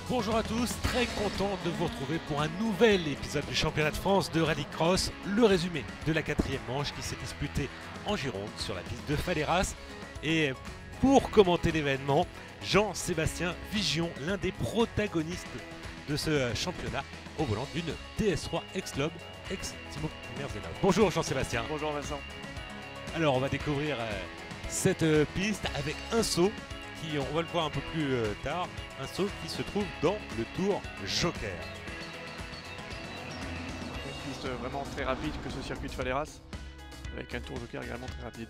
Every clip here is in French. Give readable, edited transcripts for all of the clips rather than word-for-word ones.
Bonjour à tous, très content de vous retrouver pour un nouvel épisode du championnat de France de rallycross, le résumé de la 4e manche qui s'est disputée en Gironde sur la piste de Falleras. Et pour commenter l'événement, Jean-Sébastien Vigion, l'un des protagonistes de ce championnat au volant d'une DS3 ex-Lob, ex-Timo Merzena. Bonjour Jean-Sébastien. Bonjour Vincent. Alors on va découvrir cette piste avec un saut qui, on va le voir un peu plus tard, un saut qui se trouve dans le Tour Joker. Une piste vraiment très rapide que ce circuit de Falleras, avec un Tour Joker également très rapide.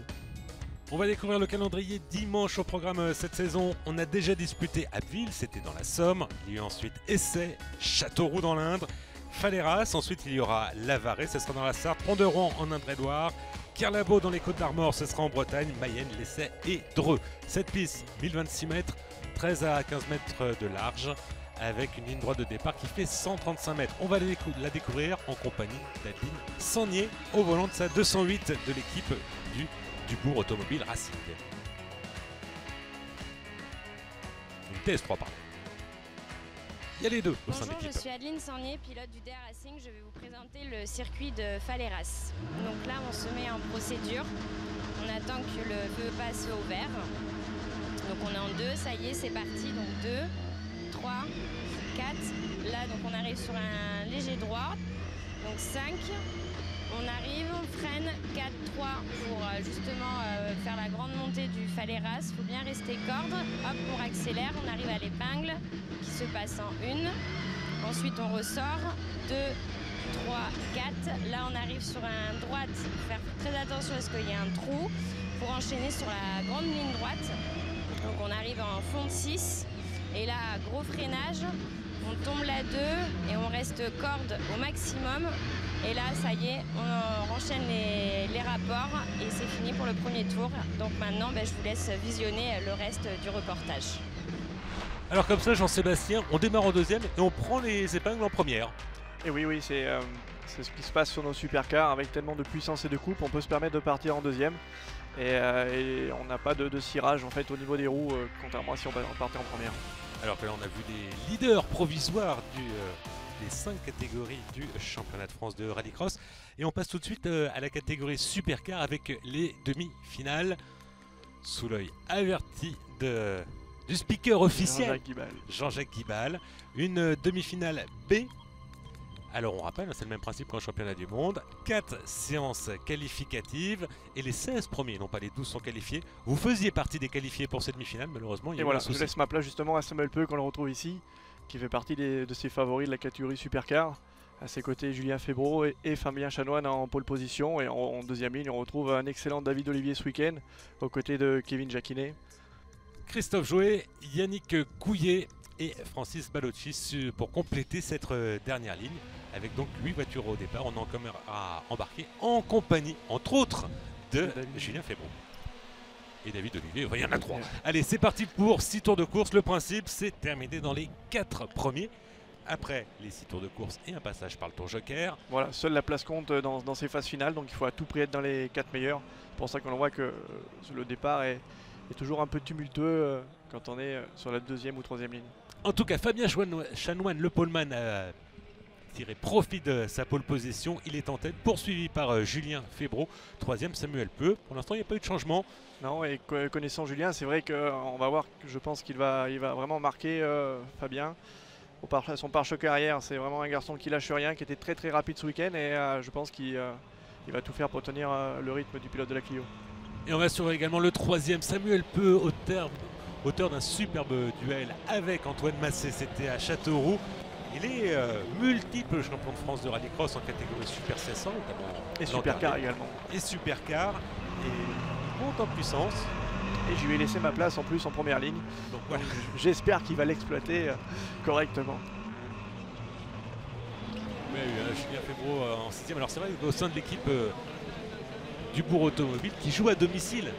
On va découvrir le calendrier dimanche au programme cette saison. On a déjà disputé Abbeville, c'était dans la Somme. Il y a eu ensuite Essay, Châteauroux dans l'Indre, Falleras. Ensuite il y aura Lavaré, ce sera dans la Sarthe, Pont-de-Rouen en Indre-et-Loire, Kerlabo dans les Côtes d'Armor, ce sera en Bretagne, Mayenne, l'Essay et Dreux. Cette piste, 1026 mètres, 13 à 15 mètres de large, avec une ligne droite de départ qui fait 135 mètres. On va la découvrir en compagnie d'Adeline Sangnier au volant de sa 208 de l'équipe du Dubourg Automobile Racing. Une TS3 pardon. Il y a les deux au sein de Bonjour, l'équipe. je suis Adeline Sangnier, pilote du DR Racing. Je vais vous présenter le circuit de Falleras. Donc là, on se met en procédure. On attend que le feu passe au vert. Donc on est en 2, ça y est, c'est parti. Donc 2, 3, 4. Là, donc on arrive sur un léger droit. Donc 5. On arrive, on freine, 4, 3 pour justement faire la grande montée du Falleras. Il faut bien rester corde. Hop, on accélère, on arrive à l'épingle qui se passe en 1. Ensuite, on ressort. 2, 3, 4. Là, on arrive sur un droite. Faire très attention à ce qu'il y ait un trou pour enchaîner sur la grande ligne droite. Donc, on arrive en fond de 6. Et là, gros freinage. On tombe là 2 et on reste corde au maximum. Et là, ça y est, on enchaîne les rapports et c'est fini pour le premier tour. Donc maintenant, je vous laisse visionner le reste du reportage. Alors comme ça, Jean-Sébastien, on démarre en deuxième et on prend les épingles en première. Et oui, c'est ce qui se passe sur nos supercars. Avec tellement de puissance et de coupe, on peut se permettre de partir en deuxième. Et on n'a pas de cirage en fait au niveau des roues, contrairement à si on partait en première. Alors que là, on a vu des leaders provisoires des 5 catégories du championnat de France de rallycross. Et on passe tout de suite à la catégorie supercar avec les demi-finales. Sous l'œil averti du speaker officiel, Jean-Jacques Guibal. Une demi-finale B. Alors on rappelle, c'est le même principe qu'en championnat du monde. 4 séances qualificatives et les 16 premiers, non pas les 12 sont qualifiés. Vous faisiez partie des qualifiés pour cette demi-finale, malheureusement. Et voilà, je laisse ma place justement à Samuel Peu qu'on le retrouve ici, qui fait partie de ses favoris de la catégorie supercar. À ses côtés, Julien Febro et Fabien Chanoine en pole position. Et en deuxième ligne, on retrouve un excellent David Olivier ce week-end, aux côtés de Kevin Jacquinet. Christophe Jouet, Yannick Couillet et Francis Ballocci pour compléter cette dernière ligne. Avec donc 8 voitures au départ, on a embarqué en compagnie, entre autres, de Julien Febro. Et David Olivier, il y en a 3. Allez, c'est parti pour 6 tours de course. Le principe, c'est terminer dans les 4 premiers. Après les 6 tours de course et un passage par le Tour Joker. Voilà, seule la place compte dans ces phases finales, donc il faut à tout prix être dans les 4 meilleurs. C'est pour ça qu'on voit que le départ est toujours un peu tumultueux quand on est sur la 2e ou 3e ligne. En tout cas, Fabien Chanoine, le poleman, a tiré profit de sa pole position. Il est en tête, poursuivi par Julien Febro. 3e, Samuel Peu. Pour l'instant, il n'y a pas eu de changement. Non, et connaissant Julien, c'est vrai qu'on va voir, je pense qu'il va vraiment marquer Fabien. Son pare-choc arrière, c'est vraiment un garçon qui lâche rien, qui était très très rapide ce week-end et je pense qu'il va tout faire pour tenir le rythme du pilote de la Clio. Et on va sur également le 3e, Samuel Peu, auteur d'un superbe duel avec Antoine Massé, c'était à Châteauroux. Il est multiple champion de France de rallycross en catégorie Super 700, notamment. Et Supercar également. Et Supercar, et il monte en puissance. Et je lui ai laissé ma place en plus en première ligne. Donc voilà. J'espère qu'il va l'exploiter correctement. Mais Julien Febro en 6e. Alors c'est vrai qu'au sein de l'équipe Dubourg Automobile qui joue à domicile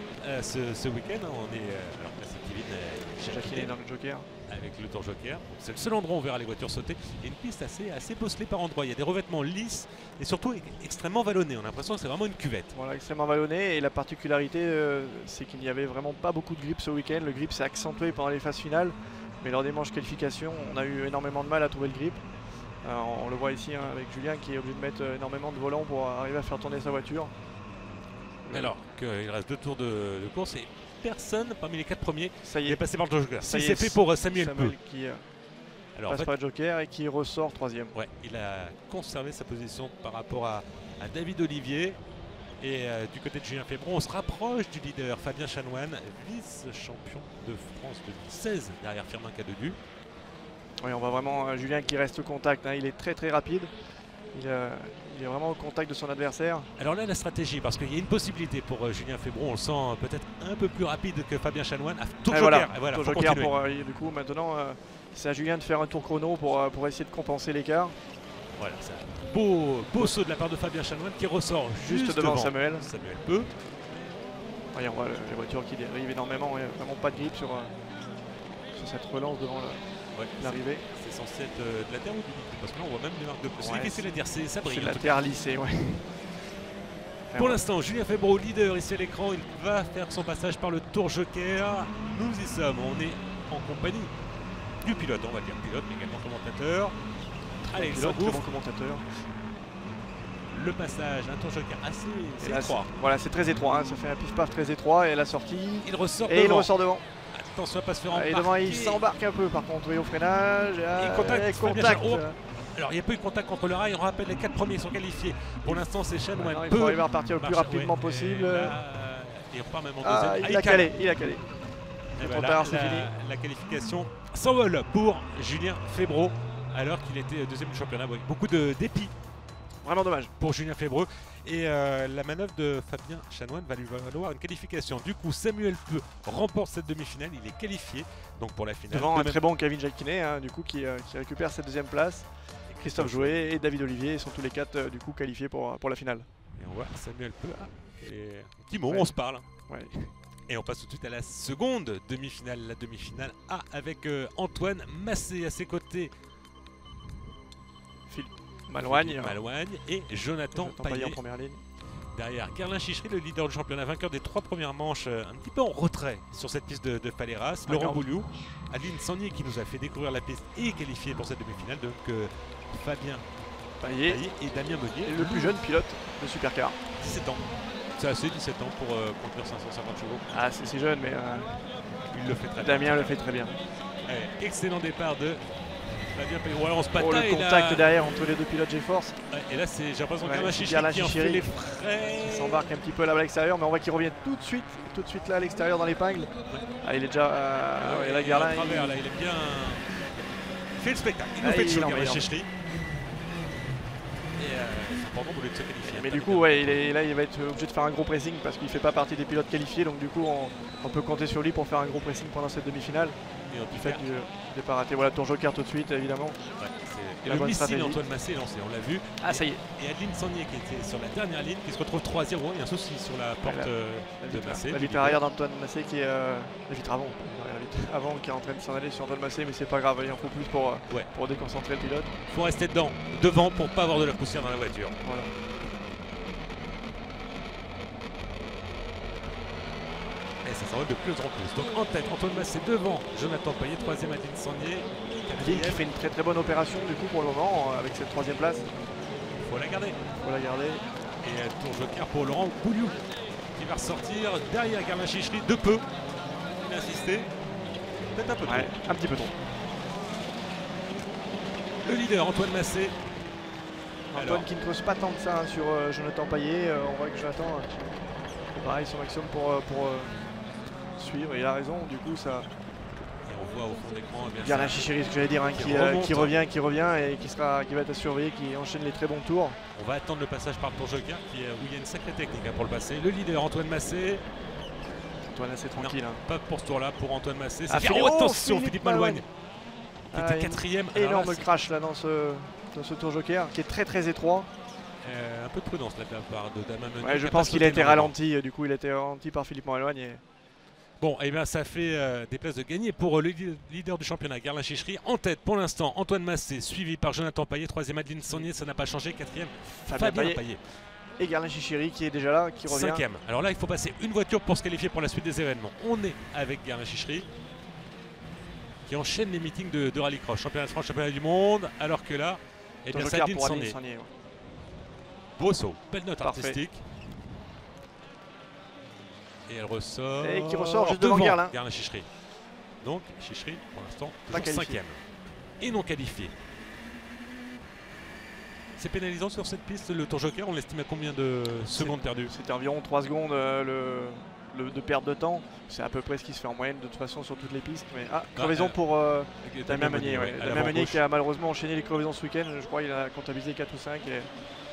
ce week-end, on est alors là c'est Kevin Jacquinet dans le Joker. Avec le Tour Joker. C'est le seul endroit où on verra les voitures sauter. Et une piste assez bosselée par endroits. Il y a des revêtements lisses et surtout extrêmement vallonnés. On a l'impression que c'est vraiment une cuvette. Voilà, extrêmement vallonné. Et la particularité, c'est qu'il n'y avait vraiment pas beaucoup de grip ce week-end. Le grip s'est accentué pendant les phases finales. Mais lors des manches qualification, on a eu énormément de mal à trouver le grip. On le voit ici hein, avec Julien qui est obligé de mettre énormément de volant pour arriver à faire tourner sa voiture. Alors qu'il reste 2 tours de course et personne parmi les 4 premiers Ça y est est, passé par le Joker. Ça y C'est est, fait pour Samuel Peu. qui Alors, en passe fait, par le Joker et qui ressort 3e. ouais, il a conservé sa position par rapport à David Olivier. Et du côté de Julien Febron, on se rapproche du leader Fabien Chanoine, vice-champion de France 2016 derrière Firmin Cadedu. Oui, on voit vraiment Julien qui reste au contact, hein. Il est très très rapide. Il est vraiment au contact de son adversaire. Alors là, la stratégie, parce qu'il y a une possibilité pour Julien Febron, on le sent peut-être un peu plus rapide que Fabien Chanoine. Tour Joker, voilà, faut Joker continuer. pour, du coup, maintenant, c'est à Julien de faire un tour chrono pour essayer de compenser l'écart. Voilà, c'est un beau saut de la part de Fabien Chanoine qui ressort juste devant Samuel. Samuel Peu. Oui, on voit les voitures qui dérivent énormément. Il n'y a vraiment pas de grip sur cette relance devant l'arrivée. C'est censé être de la terre ou du liquide, parce que là on voit même des marques de plus. Ouais, C'est difficile à dire, ça brille. C'est de la terre lissée, ouais. Pour l'instant, Julien Febron, leader ici à l'écran, il va faire son passage par le Tour Joker. Nous y sommes, on est en compagnie du pilote, on va dire pilote, mais également commentateur. Allez, il Pilote, très s'engouffre. bon commentateur. Le passage, un Tour Joker assez Et là, étroit. Voilà, c'est très étroit, hein. Ça fait un pif-paf très étroit et la sortie. Il ressort Et il devant. ressort devant. Attention à pas se faire embarquer. Et devant, il s'embarque un peu par contre, oui, au freinage. Et contact, contact. oh. Alors il n'y a pas eu de contact contre le rail, on rappelle les 4 premiers sont qualifiés. Pour l'instant c'est Chanoine. Maintenant, il faut arriver à repartir le plus rapidement possible. Il repart même en deuxième. Il a calé. Et trop tard, c'est fini. La qualification s'envole pour Julien Febron alors qu'il était deuxième du championnat. Ouais, beaucoup de dépit Vraiment dommage. pour Julien Febron. Et la manœuvre de Fabien Chanoine va lui valoir une qualification. Du coup, Samuel Peu remporte cette demi-finale. Il est qualifié donc pour la finale. Devant un très bon Kevin Jacquinet, hein, du coup, qui récupère cette deuxième place. Christophe Jouet et David Olivier sont tous les 4 du coup qualifiés pour la finale. Et on voit Samuel Peu. Petit mot, on se parle. Ouais. Et on passe tout de suite à la seconde demi-finale, la demi-finale A avec Antoine Massé à ses côtés. Malouagne Et Jonathan Paillet en première ligne. derrière. Carlin Chichery, le leader du championnat, vainqueur des 3 premières manches, un petit peu en retrait sur cette piste de Faleras. Laurent Bouliou, Adeline Sanier qui nous a fait découvrir la piste et qualifié pour cette demi-finale. Donc Fabien Paillet et Damien Meunier. et le plus jeune pilote de Supercar. 17 ans. C'est assez, 17 ans pour conduire 550 chevaux. Ah, c'est jeune, mais Il le fait très bien. Damien le fait très bien. Allez, excellent départ de Fabien Paillet. Ouais, on se Oh, bataille le contact là. derrière entre les deux pilotes GeForce. Ouais, et là, j'ai l'impression Ouais, Carlin c'est Chichery Carlin qui en fait Chichery les frais. Il s'embarque un petit peu là à l'extérieur, mais on voit qu'il revient tout de suite là à l'extérieur dans l'épingle. Ah, il est déjà. Et là, Garlin. à travers, là, il est bien. Il fait le spectacle. Il nous Ah, fait le il show, est Carlin emmerdant. Chichery. Et c'est important pour lui de se qualifier. Mais du coup, ouais, là, il va être obligé de faire un gros pressing parce qu'il ne fait pas partie des pilotes qualifiés. Donc, du coup, on peut compter sur lui pour faire un gros pressing pendant cette demi-finale. Et on Du fait du départ raté. Voilà, tour Joker tout de suite, évidemment. et La le bonne missile stratégie. Antoine Massé est lancé, on l'a vu. Ah, ça y est. Et Adeline Sanier qui était sur la dernière ligne, qui se retrouve 3-0. Il y a un souci sur la porte de Massé. La vitre arrière d'Antoine Massé qui est. La vitre avant. La vitre avant qui est en train de s'en aller sur Antoine Massé, mais c'est pas grave, il en faut plus pour déconcentrer le pilote. Il faut rester devant pour pas avoir de la poussière dans la voiture. Voilà. Et ça s'envole de plus en plus. Donc en tête, Antoine Massé devant Jonathan Paillet, 3e Adeline Sanier. Adeline qui fait une très bonne opération du coup pour le moment avec cette 3e place. Il faut la garder. Faut la garder. Et tour Joker pour Laurent Bouliou qui va ressortir derrière Carlin Chichery de peu. Il a insisté. Peut-être un peu trop. Ouais, un petit peu trop. Le leader Antoine Massé. Antoine Alors, qui ne creuse pas tant que ça hein, sur Jonathan Paillet. On voit que Jonathan fait pareil son maximum pour suivre. Il a raison, du coup ça. et on voit au fond d'écran eh bien, Garlin ça- Chichery, ce que j'allais dire, hein, qui remonte. qui revient et qui va être à surveiller, qui enchaîne les très bons tours. On va attendre le passage par le tour Joker où il y a une sacrée technique hein, pour le passer. Le leader Antoine Massé. Antoine assez tranquille. Hein. Pas pour ce tour-là pour Antoine Massé. Ah, Oh, attention, Philippe Philippe Malouagne qui Ah, était 4e. Énorme crash là dans ce tour Joker qui est très étroit. Un peu de prudence là, de la part de Damien Meunier. Ouais, je qui a pense pas qu'il a sauté été énormément. ralenti, du coup il a été ralenti par Philippe Malouagne. Bon, et bien ça fait des places de gagner pour le leader du championnat, Carlin Chichery. En tête pour l'instant, Antoine Massé, suivi par Jonathan Paillet, 3e Adeline Sanier, ça n'a pas changé, 4e Fabien Paillet. Et Garlin Chichery qui est déjà là, qui revient. 5e. Alors là, il faut passer une voiture pour se qualifier pour la suite des événements. On est avec Carlin Chichery. qui enchaîne les meetings de rallycross. Championnat de France, championnat du monde. Alors que là, eh bien, ça pour s'en Adeline est. Sornier, ouais. Beau saut, belle note Parfait. artistique. Et elle ressort. Et qui ressort juste devant Guerlain. Guerlain Chichery. Donc Chichery, pour l'instant, Pas toujours qualifié. 5e. Et non qualifié. C'est pénalisant sur cette piste, le tour joker, on l'estime à combien de secondes perdues? C'était environ 3 secondes de perte de temps. C'est à peu près ce qui se fait en moyenne de toute façon sur toutes les pistes. Mais crevaison pour Damien Meunier. Ouais. Damien Meunier qui a malheureusement enchaîné les crevaisons ce week-end. Je crois qu'il a comptabilisé 4 ou 5.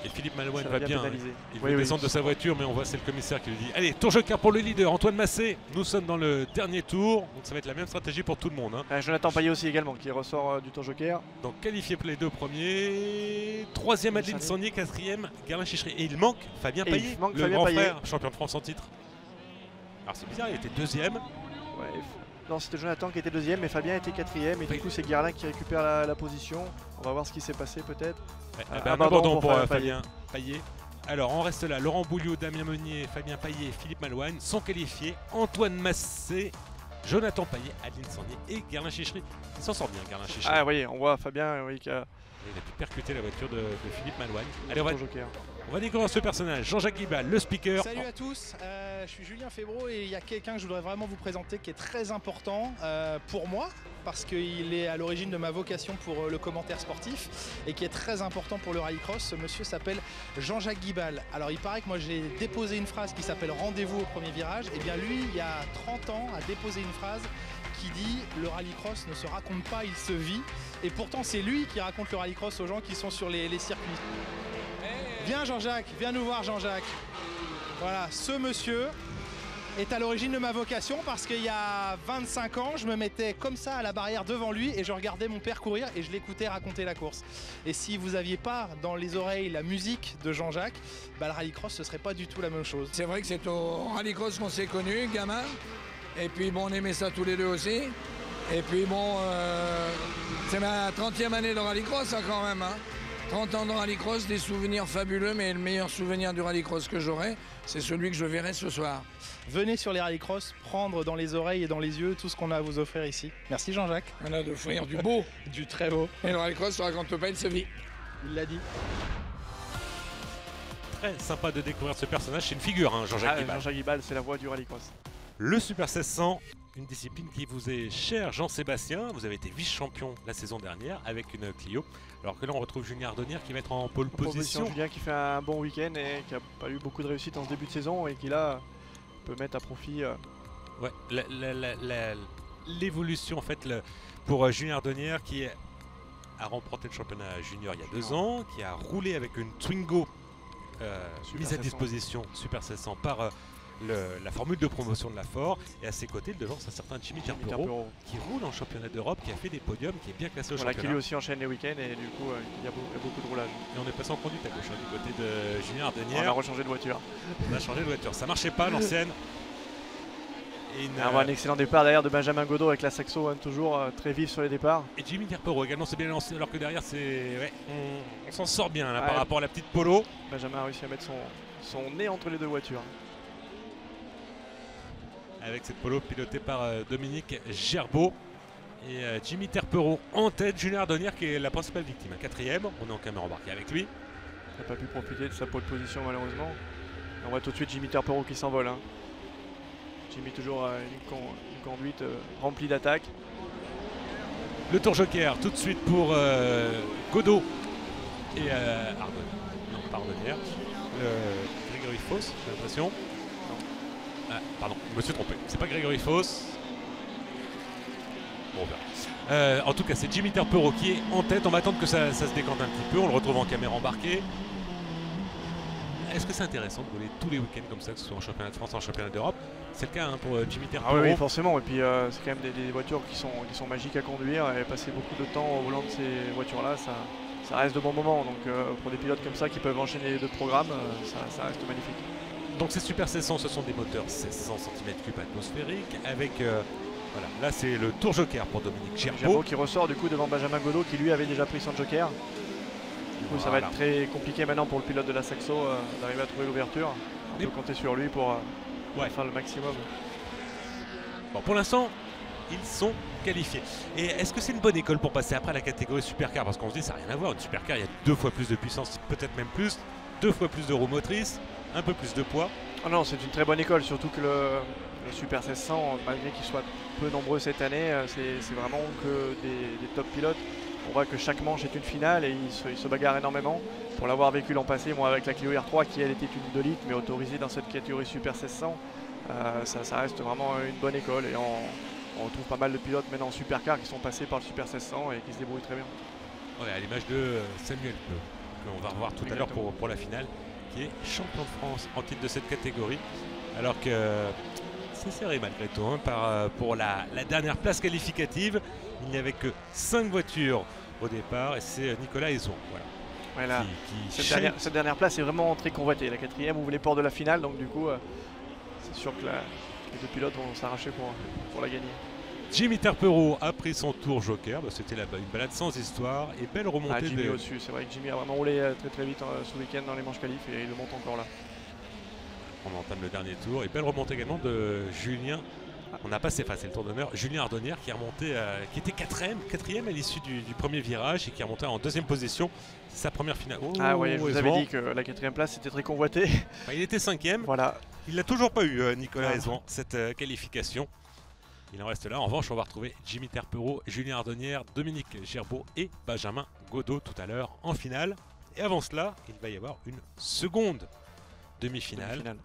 Et Philippe Malouane ça va bien. pénaliser. Il veut descendre de sa voiture, mais on voit c'est le commissaire qui lui dit allez, tour joker pour le leader, Antoine Massé. Nous sommes dans le dernier tour, donc ça va être la même stratégie pour tout le monde. Jonathan Payet aussi également qui ressort du tour joker. Donc qualifié pour les 2 premiers. 3e Adeline Sornier, 4e Guerlain Chichery. Et il manque Fabien Payet, le Fabien grand Payet. frère, champion de France en titre. Alors c'est bizarre, il était 2e. Ouais, non, c'était Jonathan qui était 2e, mais Fabien était 4e. Et du coup, c'est Guerlain qui récupère la position. On va voir ce qui s'est passé peut-être. Un abandon pour Fabien Payet. Alors on reste là, Laurent Bouliot, Damien Meunier, Fabien Payet, Philippe Malouane sont qualifiés. Antoine Massé, Jonathan Payet, Adeline Sornier et Guerlain Chichery. Il s'en sort bien, Guerlain Chichery. Ah oui, on voit Fabien qui a Il a pu percuter la voiture de Philippe Malouane. le Allez, tour joker. on va découvrir ce personnage, Jean-Jacques Guibal, le speaker. Salut à tous, je suis Julien Febvreau et il y a quelqu'un que je voudrais vraiment vous présenter qui est très important pour moi parce qu'il est à l'origine de ma vocation pour le commentaire sportif et qui est très important pour le rallycross. Ce monsieur s'appelle Jean-Jacques Guibal. Alors il paraît que moi j'ai déposé une phrase qui s'appelle rendez-vous au premier virage. Et bien lui, il y a 30 ans, a déposé une phrase qui dit le rallycross ne se raconte pas, il se vit. Et pourtant c'est lui qui raconte le rallycross aux gens qui sont sur les circuits. Viens Jean-Jacques, viens nous voir Jean-Jacques. Voilà, ce monsieur est à l'origine de ma vocation parce qu'il y a 25 ans, je me mettais comme ça à la barrière devant lui et je regardais mon père courir et je l'écoutais raconter la course. Et si vous n'aviez pas dans les oreilles la musique de Jean-Jacques, bah, le rallycross ce serait pas du tout la même chose. C'est vrai que c'est au rallycross qu'on s'est connus, gamin. Et puis bon, on aimait ça tous les deux aussi. Et puis bon, c'est ma 30e année de rallycross hein, quand même. Hein. 30 ans de rallycross, des souvenirs fabuleux, mais le meilleur souvenir du rallycross que j'aurai, c'est celui que je verrai ce soir. Venez sur les rallycross, prendre dans les oreilles et dans les yeux tout ce qu'on a à vous offrir ici. Merci Jean-Jacques. On a d'offrir du beau. Du très beau. Et le rallycross ne raconte pas, il se vit. Il l'a dit. Très sympa de découvrir ce personnage, c'est une figure, hein, Jean-Jacques Guibal. Jean-Jacques Guibal, c'est la voix du rallycross. Le Super 1600, une discipline qui vous est chère, Jean-Sébastien. Vous avez été vice-champion la saison dernière avec une Clio. Alors que là, on retrouve Julien Ardonnière qui va être en pole position. Julien qui fait un bon week-end et qui n'a pas eu beaucoup de réussite en ce début de saison et qui là peut mettre à profit. Ouais, l'évolution en fait pour Julien Ardonnière qui a remporté le championnat junior il y a 2 ans, qui a roulé avec une Twingo mise à disposition Super 1600 par la formule de promotion de la Ford, et à ses côtés il devance un certain Jimmy Terpero qui roule en championnat d'Europe, qui a fait des podiums, qui est bien classé au championnat. Qui lui aussi enchaîne les week-ends et du coup il y a beaucoup de roulage. Et on est passé en conduite à gauche du côté de Julien Ardonnière. On a rechangé de voiture. On a changé de voiture, ça marchait pas l'ancienne. On voit un excellent départ derrière de Benjamin Godot avec la Saxo toujours très vif sur les départs. Et Jimmy Terpero également c'est bien lancé, alors que derrière on s'en sort bien là, par rapport à la petite Polo. Benjamin a réussi à mettre son nez entre les deux voitures. Avec cette Polo pilotée par Dominique Gerbeau. Et Jimmy Terpero en tête, Julien Ardonnière qui est la principale victime. 4e, on est en caméra embarquée avec lui. Il n'a pas pu profiter de sa pole position malheureusement. On voit tout de suite Jimmy Terpero qui s'envole. Hein. Jimmy toujours une conduite remplie d'attaques. Le tour joker tout de suite pour Godot et Ardonnière. Grégory Foss, j'ai l'impression. Ah, pardon, je me suis trompé. C'est pas Grégory Foss. Bon, on verra. En tout cas, c'est Jimmy Terpero qui est en tête. On va attendre que ça se décante un petit peu. On le retrouve en caméra embarquée. Est-ce que c'est intéressant de rouler tous les week-ends comme ça, que ce soit en championnat de France, en championnat d'Europe? C'est le cas hein, pour Jimmy Terpero. Ah oui, forcément. Et puis c'est quand même des voitures qui sont magiques à conduire. Et passer beaucoup de temps au volant de ces voitures-là, ça reste de bons moments. Donc pour des pilotes comme ça qui peuvent enchaîner les 2 programmes, ça reste magnifique. Donc ces Super 1600, ce sont des moteurs 1600 cm3 atmosphériques avec voilà, là c'est le tour joker pour Dominique Gerbeau qui ressort du coup devant Benjamin Godot qui lui avait déjà pris son joker. Du coup ça va être très compliqué maintenant pour le pilote de la Saxo d'arriver à trouver l'ouverture. On peut compter sur lui pour faire le maximum. Bon, pour l'instant ils sont qualifiés. Et est-ce que c'est une bonne école pour passer après à la catégorie supercar? Parce qu'on se dit ça n'a rien à voir, une supercar il y a 2 fois plus de puissance, peut-être même plus, 2 fois plus de roues motrices, un peu plus de poids. Oh non, c'est une très bonne école, surtout que le Super 1600, malgré qu'il soit peu nombreux cette année, c'est vraiment que des top pilotes. On voit que chaque manche est une finale et ils se bagarrent énormément. Pour l'avoir vécu l'an passé, moi avec la Clio R3 qui elle était une 2 litres mais autorisée dans cette catégorie Super 1600, ça reste vraiment une bonne école et on retrouve pas mal de pilotes maintenant en supercar qui sont passés par le Super 1600 et qui se débrouillent très bien. Ouais, à l'image de Samuel Peu, qu'on va revoir tout à l'heure pour la finale, qui est champion de France en titre de cette catégorie, alors que c'est serré malgré tout hein, pour la dernière place qualificative. Il n'y avait que 5 voitures au départ et c'est Nicolas Hézon. Voilà. Cette dernière place est vraiment très convoitée. La 4e ouvre les portes de la finale, donc du coup c'est sûr que les 2 pilotes vont s'arracher pour la gagner. Jimmy Terpero a pris son tour joker, c'était une balade sans histoire et belle remontée. Jimmy au-dessus, c'est vrai que Jimmy a vraiment roulé très vite ce week-end dans les manches qualif et il le monte encore là. On entame le dernier tour et belle remontée également de Julien. On a passé, c'est le tour d'honneur, Julien Ardonnière qui est remonté, qui était 4e à l'issue du premier virage et qui est remonté en 2e position. C'est sa première finale. Oh, oui, je vous avais dit que la 4e place était très convoitée. Il était 5e. Voilà. Il n'a toujours pas eu, Nicolas Hézon, cette qualification. Il en reste là. En revanche, on va retrouver Jimmy Terpero, Julien Ardonnière, Dominique Gerbeau et Benjamin Godot tout à l'heure en finale. Et avant cela, il va y avoir une seconde demi-finale.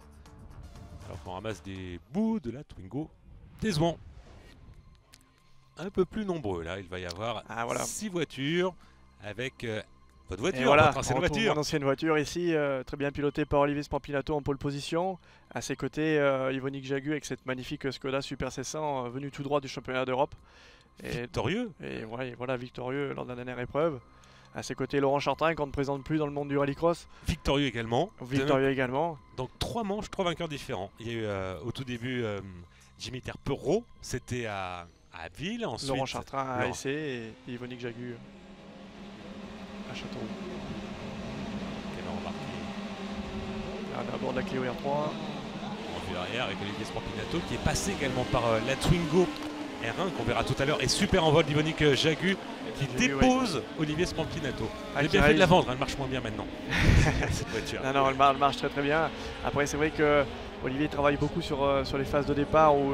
Alors qu'on ramasse des bouts de la Twingo d'Hézon. Un peu plus nombreux là. Il va y avoir 6 voitures avec votre voiture, votre ancienne voiture. Mon ancienne voiture ici, très bien pilotée par Olivier Spampinato en pole position. À ses côtés, Yvonique Jagu avec cette magnifique Skoda Super 1600 venue tout droit du championnat d'Europe. Victorieux. Et voilà, victorieux lors de la dernière épreuve. À ses côtés, Laurent Chartrain, qu'on ne présente plus dans le monde du rallycross. Victorieux également. Victorieux également. Donc 3 manches, 3 vainqueurs différents. Il y a eu au tout début Jimmy Terpero, c'était à Abbeville. Ensuite, Laurent Chartrain à Essay et Yvonique Jagu à Châteauroux. Quel embarqué. À bord de la Clio R3. En vue arrière avec Olivier Spampinato qui est passé également par la Twingo R1 qu'on verra tout à l'heure et super envol d'Yvonique Jagu qui dépose Olivier Spampinato. Il a bien fait de la vendre, elle marche moins bien maintenant. Cette voiture. Non, elle marche très bien. Après c'est vrai que Olivier travaille beaucoup sur les phases de départ où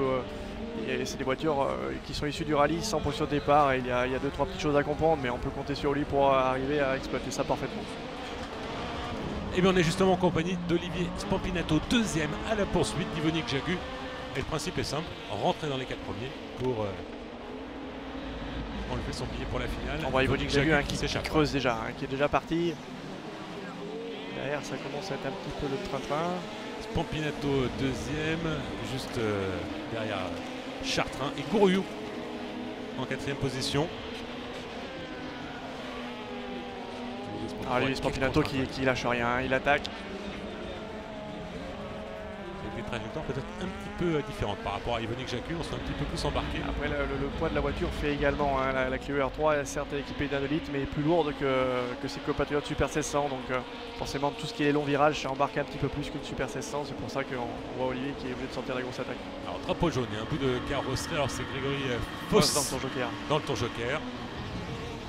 c'est des voitures qui sont issues du rallye sans position de départ. Et il y a 2-3 petites choses à comprendre, mais on peut compter sur lui pour arriver à exploiter ça parfaitement. Et bien on est justement en compagnie d'Olivier Spampinato, 2e à la poursuite d'Yvonique Jagu. Et le principe est simple, rentrer dans les 4 premiers pour enlever son billet pour la finale. On voit Yvonique Jagu qui creuse déjà, qui est déjà parti. Derrière ça commence à être un petit peu le train-train. Spampinato 2e, juste derrière Chartrain et Gouriou en 4e position. Olivier Spampinato qui lâche rien, il attaque. Des trajectoires peut-être un petit peu différentes par rapport à Yvonique Jagu, on se fait un petit peu plus embarqué. Après le poids de la voiture fait également, la Clio R3 est certes équipée d'un litre mais plus lourde que ses compatriotes Super 1600, donc forcément tout ce qui est long virage c'est embarqué un petit peu plus qu'une Super 1600, c'est pour ça qu'on voit Olivier qui est obligé de sortir la grosse attaque. Alors drapeau jaune, il y a un bout de carrosserie, alors c'est Grégory Foss dans le tour joker. Dans le tour joker.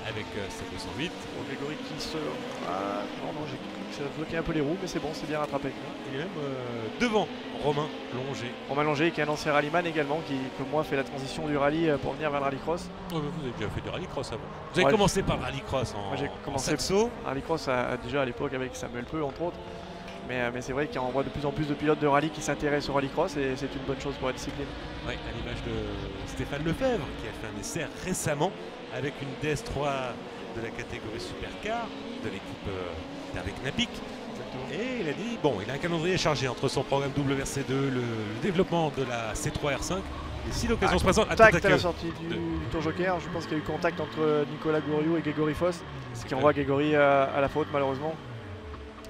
Avec sa 208. Bon, Grégory qui se... non, j'ai bloqué un peu les roues, mais c'est bon, c'est bien rattrapé. Il est même devant Romain Longer. Romain Longer qui est un ancien rallyman également, qui comme moi fait la transition du rallye pour venir vers le rallycross. Oh, vous avez déjà fait du rallycross avant. Vous avez commencé par le rallycross en, j'ai commencé rallycross déjà à l'époque avec Samuel Peu entre autres. Mais c'est vrai qu'on voit de plus en plus de pilotes de rallye qui s'intéressent au rallycross et c'est une bonne chose pour la discipline. Oui, à l'image de Stéphane Lefebvre qui a fait un essai récemment avec une DS3 de la catégorie Supercar de l'équipe avec Napic. Et il a dit, bon, il a un calendrier chargé entre son programme WRC2, le développement de la C3R5. Et si l'occasion se présente, à la sortie du tour joker, je pense qu'il y a eu contact entre Nicolas Gouriou et Grégory Foss, ce qui envoie Grégory à la faute malheureusement.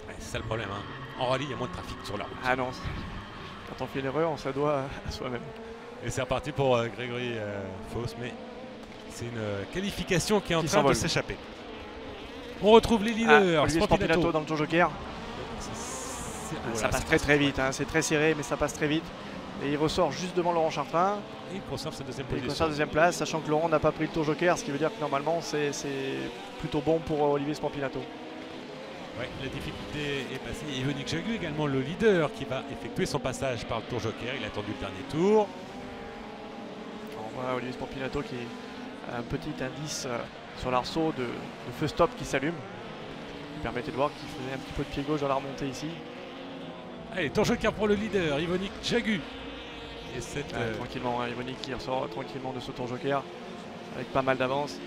Ouais, c'est ça le problème, hein. En rallye, il y a moins de trafic sur la route. Ah non, quand on fait une erreur, on se doit à soi-même. Et c'est reparti pour Grégory Foss, mais c'est une qualification qui est en train de s'échapper. On retrouve les leaders. Olivier Spampinato dans le tour joker. Ça passe très vite, hein. C'est très serré mais ça passe très vite. Et il ressort juste devant Laurent Chartrain. Et il conserve sa deuxième Et il position. conserve deuxième place, sachant que Laurent n'a pas pris le tour joker, ce qui veut dire que normalement c'est plutôt bon pour Olivier Spampinato. Ouais, la difficulté est passée. Yvonique Jagu également le leader qui va effectuer son passage par le tour joker. Il a attendu le dernier tour. On voit Olivier Spampinato qui a un petit indice sur l'arceau de feu stop qui s'allume. Qui permettait de voir qu'il faisait un petit peu de pied gauche dans la remontée ici. Allez, tour joker pour le leader, Yvonique Jagu. Et cette, tranquillement, Yvonique qui ressort tranquillement de ce tour joker avec pas mal d'avance.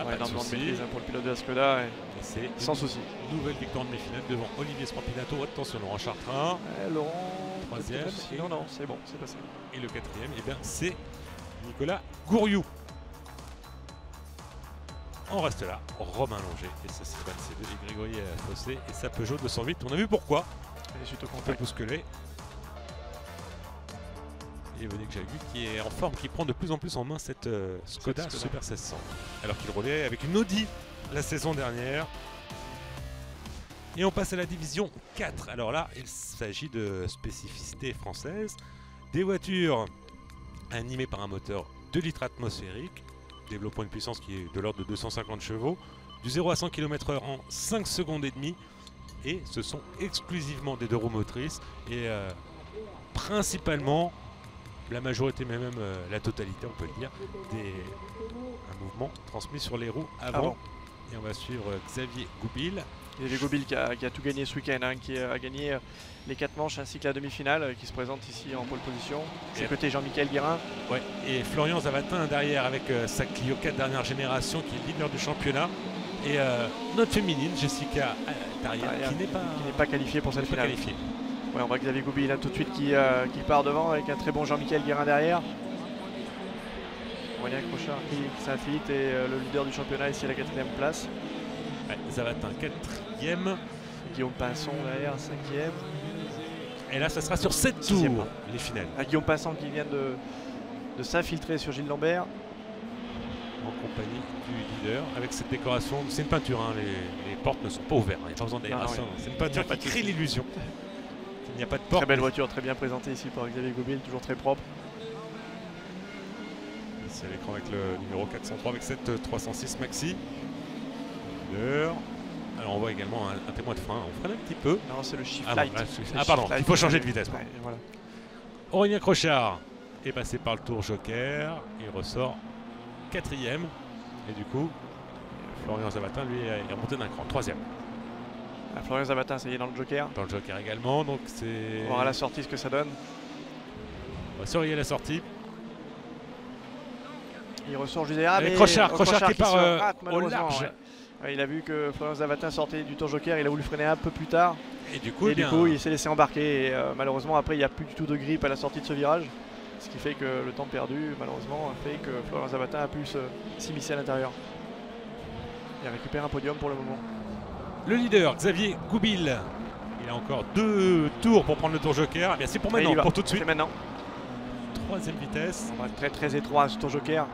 pas de énormément de souci. maîtrise pour le pilote de la Skoda. Et c'est Sans souci. Nouvelle victoire de demi-finale devant Olivier Spampinato. Attention, Laurent Chartrain. Laurent, Troisième. Non, non, c'est bon, c'est passé. Et le quatrième, eh bien, c'est Nicolas Gouriou. On reste là, Romain Longer et sa Sylvain C2 et Grégory Fossé et sa Peugeot 208. On a vu pourquoi. Et suite au On peut contact. bousculer. Et Yvonique Jagu qui est en forme, qui prend de plus en plus en main cette Skoda Cette Skoda. Super 1600. Alors qu'il roulait avec une Audi la saison dernière. Et on passe à la division 4. Alors là, il s'agit de spécificités françaises. Des voitures animées par un moteur 2 litres atmosphérique, développant une puissance qui est de l'ordre de 250 chevaux, du 0 à 100 km/h en 5 secondes et demie. Et ce sont exclusivement des deux roues motrices et principalement, la majorité, mais même la totalité, on peut le dire, un mouvement transmis sur les roues avant. Et on va suivre Xavier Goupil. Et Goupil qui a tout gagné ce week-end, hein, qui a gagné les 4 manches ainsi que la demi-finale, qui se présente ici en pole position. C'est côté Jean-Michel Guérin. Ouais. Et Florian Zavatin derrière avec sa Clio 4 dernière génération qui est leader du championnat. Et notre féminine, Jessica Tarière, qui n'est pas qualifiée pour cette finale. Qualifiée. Ouais, on voit Xavier Goupil tout de suite qui part devant avec un très bon Jean-Michel Guérin derrière. Aurélien Crochard qui s'infiltre et le leader du championnat ici à la 4e place. Ouais, Zavatin 4e. Guillaume Pinson derrière 5e. Et là, ça sera sur 7 tours, les finales. Guillaume Pinson qui vient de s'infiltrer sur Gilles Lambert. En compagnie du leader, avec cette décoration. C'est une peinture, hein, les portes ne sont pas ouvertes, il n'y a pas besoin d'aération. C'est une peinture qui crée l'illusion. Il n'y a pas de porte. Très belle voiture, très bien présentée ici par Xavier Goupil, toujours très propre. Ici à l'écran avec le numéro 403 avec cette 306 Maxi. Leader. Alors on voit également un témoin de frein. On freine un petit peu. Non, c'est le shift Ah, light. pardon, il faut changer de vitesse. Ouais, voilà. Aurélien Crochard est passé par le tour joker. Il ressort 4e. Et du coup, Florian Zavatin, lui, est remonté d'un cran. 3e. Florian Zavatin, ça y est, dans le joker. Dans le joker également. Donc c'est. On va voir à la sortie ce que ça donne. On va surveiller la sortie. Il ressort juste derrière. Mais Crochard qui part au malheureusement, large. ouais. Ouais, il a vu que Florian Zavatin sortait du tour joker, il a voulu freiner un peu plus tard. Et du coup, il s'est laissé embarquer. Et malheureusement, après, il n'y a plus du tout de grip à la sortie de ce virage. Ce qui fait que le temps perdu, malheureusement, a fait que Florian Zavatin a pu s'immiscer à l'intérieur. Il récupère un podium pour le moment. Le leader, Xavier Goupil. Il a encore 2 tours pour prendre le tour joker. Eh bien, c'est pour maintenant, pour tout de suite. C'est maintenant. 3e vitesse. On va être très étroit ce tour joker.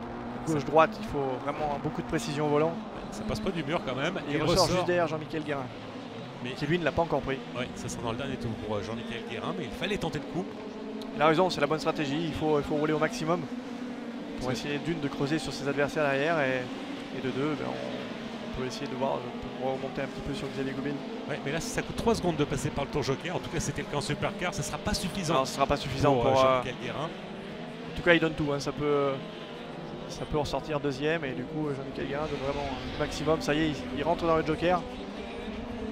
Gauche-droite, il faut vraiment beaucoup de précision au volant. Ça passe pas du mur quand même. Il ressort juste derrière Jean-Michel Guérin. Mais qui lui ne l'a pas encore pris. Oui, ça sera dans le dernier tour pour Jean-Michel Guérin, mais il fallait tenter le coup. Il a raison, c'est la bonne stratégie. Il faut rouler au maximum pour essayer d'une de creuser sur ses adversaires derrière et de deux, on peut essayer de voir pour remonter un petit peu sur Xavier Goupil. Ouais, mais là, ça coûte 3 secondes de passer par le tour joker. En tout cas, c'était le cas en supercar. Ça sera pas suffisant. Non, ce sera pas suffisant pour Jean-Michel Guérin. En tout cas, il donne tout. Hein. Ça peut ressortir 2e et du coup, Jean-Michel Guérin donne vraiment le maximum. Ça y est, il rentre dans le joker.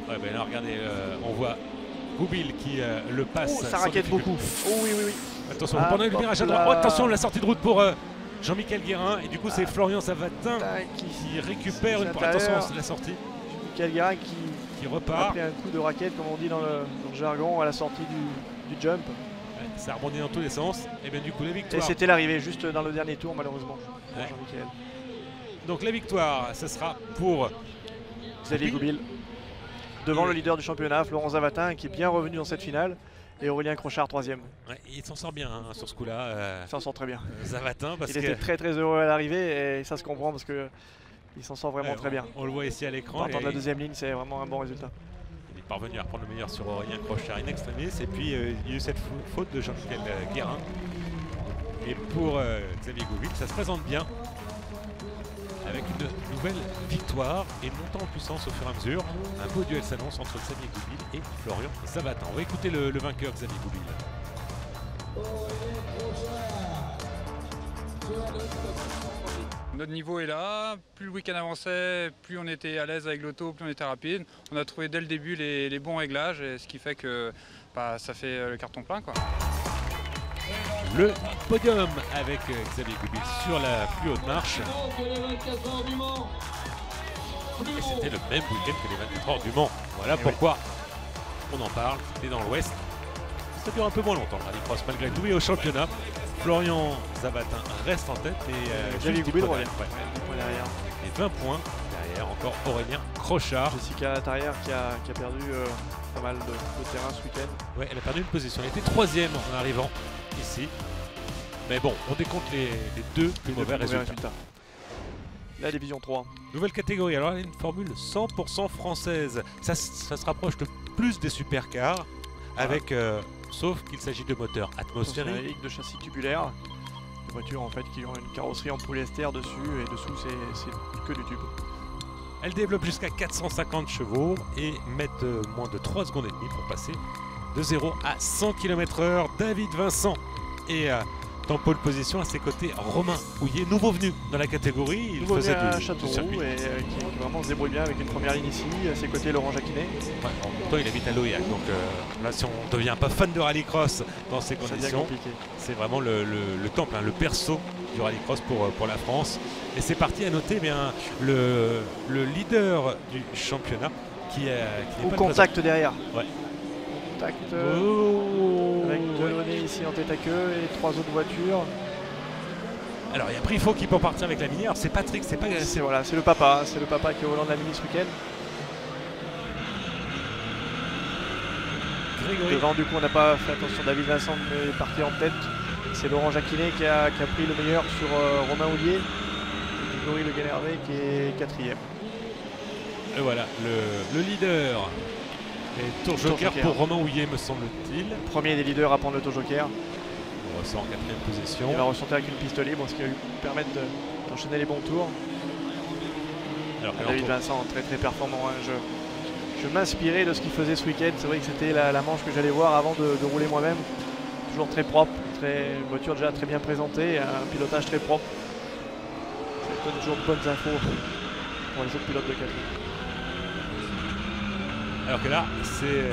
Ouais, ben là, regardez, on voit Goupil qui le passe. Ça raquette beaucoup. Oh oui. Attention, pendant le virage à droite. Oh, attention, la sortie de route pour Jean-Michel Guérin. Et du coup, c'est Florian Zavatin qui récupère une. Attention, la sortie. Jean-Michel Guérin qui repart. Après un coup de raquette, comme on dit dans le jargon, à la sortie du jump. Ouais, ça rebondit dans tous les sens. Et bien du coup, la victoire. Et c'était l'arrivée juste dans le dernier tour, malheureusement. Ouais. Jean-Michel. Donc la victoire, ce sera pour Xavier Goupil. Devant le leader du championnat, Florent Zavatin, qui est bien revenu dans cette finale. Et Aurélien Crochard, 3e. Ouais, il s'en sort bien hein, sur ce coup-là. Il s'en sort très bien. Zavatin, parce il était très heureux à l'arrivée et ça se comprend parce qu'il s'en sort vraiment très bien. On le voit ici à l'écran. Partant de la 2e ligne, c'est vraiment un bon résultat. Il parvenu à reprendre le meilleur sur Aurélien Crochard in extremis. Et puis il y a eu cette faute de Jean-Michel Guérin. Et pour Xavier Gouville, ça se présente bien avec une nouvelle victoire et montant en puissance au fur et à mesure. Un beau duel s'annonce entre Xavier Gouville et Florian Zabatan. On va écouter le vainqueur Xavier Gouville. Notre niveau est là, plus le week-end avançait, plus on était à l'aise avec l'auto, plus on était rapide. On a trouvé dès le début les bons réglages, et ce qui fait que ça fait le carton plein, quoi. Le podium avec Xavier Gouville sur la plus haute marche. Et c'était le même week-end que les 24 heures du Mans. Voilà pourquoi on en parle. C'était dans l'Ouest. Ça dure un peu moins longtemps le rallycross malgré tout. Et au championnat, Florian Zabatan reste en tête. Et Xavier Gouville revient. Derrière. Et 20 points derrière encore Aurélien Crochard. Jessica Tarrière qui a perdu pas mal de terrain ce week-end. Ouais, elle a perdu une position. Elle était 3e en arrivant ici. Mais bon, on décompte les deux plus mauvais résultats. La division 3. Nouvelle catégorie, alors elle est une formule 100% française. Ça se rapproche de plus des supercars, avec, sauf qu'il s'agit de moteurs atmosphériques. De châssis tubulaires. Des voitures en fait qui ont une carrosserie en polyester dessus et dessous c'est que du tube. Elle développe jusqu'à 450 chevaux et mettent moins de 3 secondes et demie pour passer de 0 à 100 km/h. David Vincent est en pole position, à ses côtés Romain Houillet, nouveau venu dans la catégorie. Il faisait du Châteauroux et qui vraiment se débrouille bien avec une première ligne ici. À ses côtés Laurent Jacquinet. Ouais, en même temps il habite à Loyac, donc là si on ne devient pas fan de rallycross dans ces conditions, c'est vraiment le temple, le berceau du rallycross pour la France. Et c'est parti, à noter le leader du championnat qui est au contact derrière. Ouais. Contact avec Delaunay ici en tête à queue et 3 autres voitures. Alors il y a Prifo qui peut partir avec la Mini. Alors c'est Patrick, c'est pas... C'est le papa qui est au volant de la Mini ce week-end. Grégory. Devant du coup on n'a pas fait attention, David Vincent est parti en tête. C'est Laurent Jacquinet qui a pris le meilleur sur Romain Houillet. Et Grégory Le Galhervé qui est 4e. Et voilà, le leader. Et tour joker pour Romain Houillet, me semble-t-il. Premier des leaders à prendre le tour joker. On ressort en 4e position. Il va ressortir avec une piste libre, ce qui va lui permettre d'enchaîner les bons tours. Alors David Vincent, très très performant. Hein. Je m'inspirais de ce qu'il faisait ce week-end. C'est vrai que c'était la manche que j'allais voir avant de rouler moi-même. Toujours très propre, une voiture déjà très bien présentée, un pilotage très propre. Ça donne toujours de bonnes infos pour les autres pilotes de catégorie. Alors que là, c'est...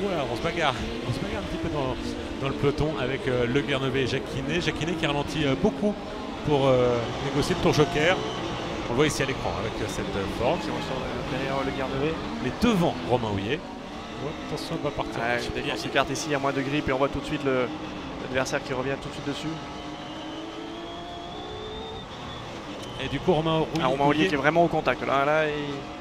Voilà, on se bagarre un petit peu dans le peloton avec Le Guernevet et Jacquinet. Jacquinet qui ralentit beaucoup pour négocier le tour joker. On le voit ici à l'écran avec cette forme. Qui ressort derrière Le Guernevet. Mais devant Romain Houillet. Ouais, attention, il va partir. On s'écarte ici, il y a moins de grippe et on voit tout de suite l'adversaire qui revient tout de suite dessus. Et du coup, Romain Houillet qui est vraiment au contact. Là,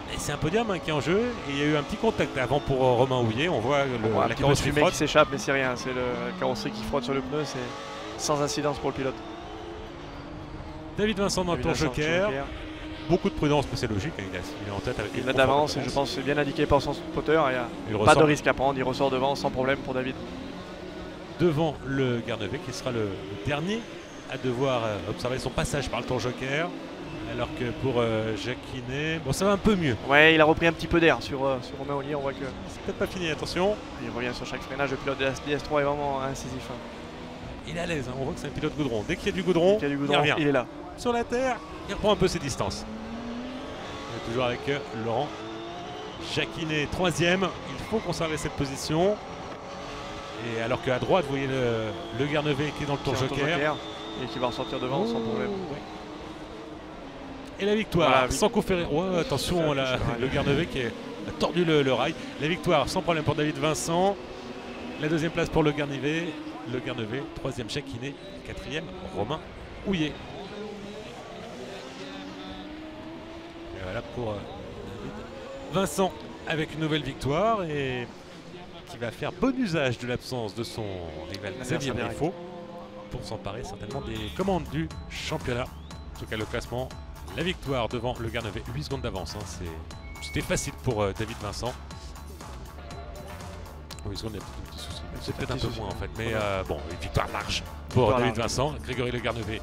et c'est un podium qui est en jeu. Et il y a eu un petit contact avant pour Romain Houillet. On voit la carrosserie qui s'échappe, mais c'est rien. C'est la carrosserie qui frotte sur le pneu. C'est sans incidence pour le pilote. David Vincent dans le tour joker. Beaucoup de prudence, mais c'est logique. Il est en tête avec il a d'avance et je pense que c'est bien indiqué par son spotter. Il n'y a pas de risque à prendre. Il ressort devant sans problème pour David. Devant Le Guernevet qui sera le dernier à devoir observer son passage par le tour joker. Alors que pour Jacquinet, bon, ça va un peu mieux. Ouais, il a repris un petit peu d'air sur Romain Houillet. On voit que c'est peut-être pas fini, attention. Il revient sur chaque freinage. Le pilote de la DS3 est vraiment incisif. Hein. Il est à l'aise, hein. On voit que c'est un pilote goudron. Dès qu'il y a du goudron, il revient. Il est là. Sur la terre, il reprend un peu ses distances. Il est toujours avec Laurent Jacquinet, 3e. Il faut conserver cette position. Et alors qu'à droite, vous voyez le Guernevet qui est dans le tour joker. Et qui va ressortir devant sans problème. Ouais. Et la victoire, voilà, sans coup ferré. Ouais, attention, le Guernevet qui a tordu le rail. La victoire sans problème pour David Vincent. La 2e place pour le Guernevet. 3e Jacquinet. 4e Romain Houillet. Et voilà pour David Vincent avec une nouvelle victoire et qui va faire bon usage de l'absence de son rival Xavier Prifo pour s'emparer certainement des commandes du championnat. En tout cas, le classement, la victoire devant le Guernevet, 8 secondes d'avance. Hein, c'était facile pour David Vincent. Oui, parce qu'on a des petits soucis. C'est peut-être un peu moins en fait. Mais bon, une victoire large pour David Vincent. Grégory Le Garnevet,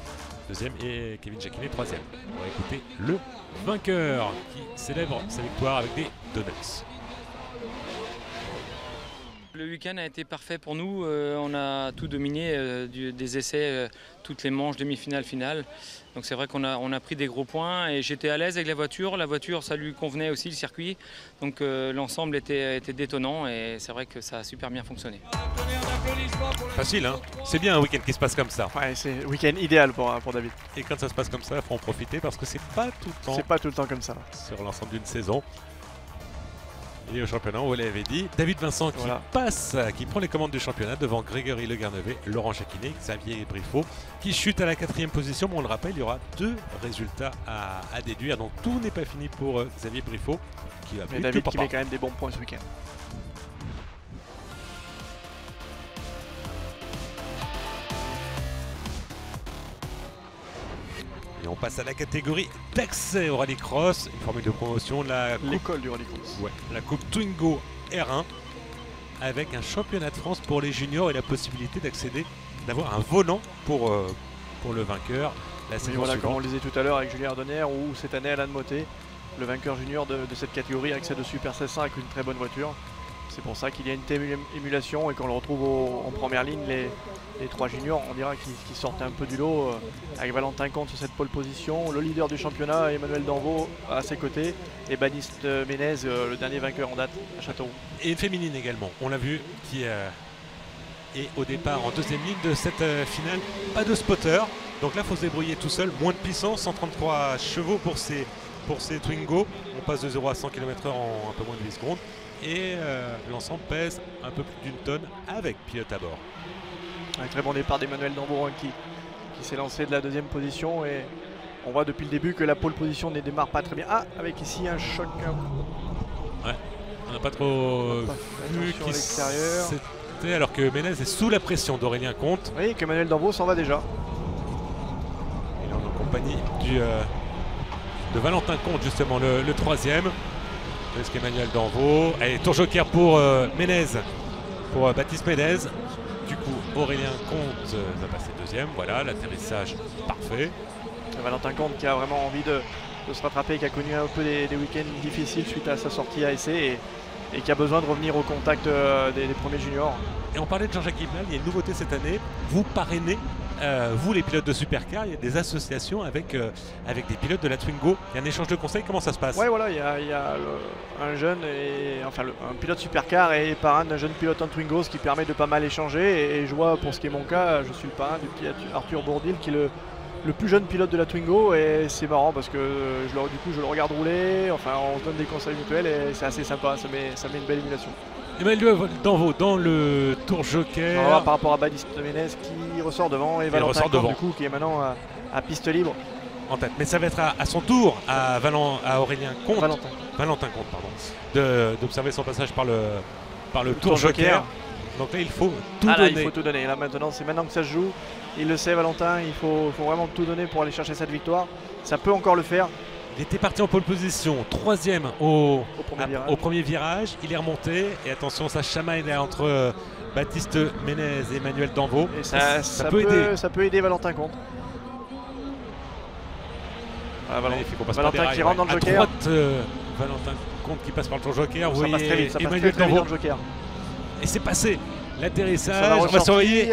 deuxième, et Kevin Jacquinet, troisième. On va écouter le vainqueur qui célèbre sa victoire avec des donuts. Le week-end a été parfait pour nous. On a tout dominé des essais, toutes les manches, demi-finale, finale. Donc c'est vrai qu'on a pris des gros points et j'étais à l'aise avec la voiture. La voiture, ça lui convenait aussi, le circuit. Donc l'ensemble était détonnant et c'est vrai que ça a super bien fonctionné. Facile, hein? C'est bien un week-end qui se passe comme ça. Ouais, c'est un week-end idéal pour David. Et quand ça se passe comme ça, il faut en profiter parce que c'est pas tout le temps. C'est pas tout le temps comme ça. Sur l'ensemble d'une saison. Et au championnat, on vous l'avait dit, David Vincent qui passe, qui prend les commandes du championnat devant Grégory Le Garnevet, Laurent Jacquinet, Xavier Briffaut, qui chute à la 4e position. Mais on le rappelle, il y aura 2 résultats à déduire. Donc tout n'est pas fini pour Xavier Briffaut, qui va plus David que qui met quand même des bons points ce week-end. Et on passe à la catégorie d'accès au rallycross, une formule de promotion, l'école du rallycross. Ouais, la coupe Twingo R1, avec un championnat de France pour les juniors et la possibilité d'accéder, d'avoir un volant pour le vainqueur. La saison voilà, suivante. comme on le disait tout à l'heure avec Julien Ardonnière, ou cette année Alain Motet, le vainqueur junior de cette catégorie, accède au Super 1600 avec une très bonne voiture. C'est pour ça qu'il y a une telle émulation et qu'on le retrouve en première ligne, les 3 juniors, on dira, qui sortent un peu du lot, avec Valentin Comte sur cette pole position, le leader du championnat, Emmanuel Danvaux à ses côtés, et Baptiste Ménez, le dernier vainqueur en date à Châteauroux. Et une féminine également, on l'a vu, qui est au départ en 2e ligne de cette finale. Pas de spotter, donc là il faut se débrouiller tout seul, moins de puissance, 133 chevaux pour ces Twingo. On passe de 0 à 100 km/h en un peu moins de 8 secondes. Et l'ensemble pèse un peu plus d'1 tonne avec pilote à bord. Un très bon départ d'Emmanuel Danvaux qui s'est lancé de la 2e position et on voit depuis le début que la pole position ne démarre pas très bien. Ah, avec ici un choc. Ouais, on n'a pas trop vu qui c'était, alors que Ménez est sous la pression d'Aurélien Comte. Oui, qu'Emmanuel Danvaux s'en va déjà. Il est en compagnie de Valentin Comte, justement, le 3e. Est-ce qu'Emmanuel Danvaux. Allez, tour joker pour Ménez, pour Baptiste Ménez. Du coup, Aurélien Comte va passer 2e. Voilà, l'atterrissage parfait. Valentin Comte qui a vraiment envie de se rattraper, qui a connu un peu des week-ends difficiles suite à sa sortie à essai et qui a besoin de revenir au contact des premiers juniors. Et on parlait de Jean-Jacques Ibnal, il y a une nouveauté cette année. Vous parrainez, vous les pilotes de Supercar, il y a des associations avec des pilotes de la Twingo. Il y a un échange de conseils, comment ça se passe? Ouais, voilà, il y a un jeune, un pilote Supercar et parrain d'un jeune pilote en Twingo, ce qui permet de pas mal échanger. Et je vois, pour ce qui est mon cas, je suis le parrain du pilote Arthur Bourdil, qui est le plus jeune pilote de la Twingo, et c'est marrant parce que je le regarde rouler, enfin on se donne des conseils mutuels et c'est assez sympa, ça met une belle émulation. Emmanuel Danvaux dans le tour joker. Alors là, par rapport à Baptiste Ménez qui ressort devant et Valentin Comte, du coup, qui est maintenant à piste libre. En tête. Mais ça va être à son tour à Aurélien Comte. Valentin Comte, pardon, d'observer son passage par le tour joker. Donc là il faut tout donner. Il faut tout donner. Là maintenant, c'est maintenant que ça se joue. Il le sait, Valentin, il faut vraiment tout donner pour aller chercher cette victoire. Ça peut encore le faire. Il était parti en pole position, 3e au premier virage. Il est remonté et attention, ça chamaille entre Baptiste Ménez et Emmanuel Danvaux. Et ça peut aider Valentin Comte. Voilà, Valentin qui rentre dans le joker. À droite, Valentin Comte qui passe par le tour joker. Vous voyez très vite, Emmanuel Danvaux dans le joker. Et c'est passé. L'atterrissage, on va surveiller.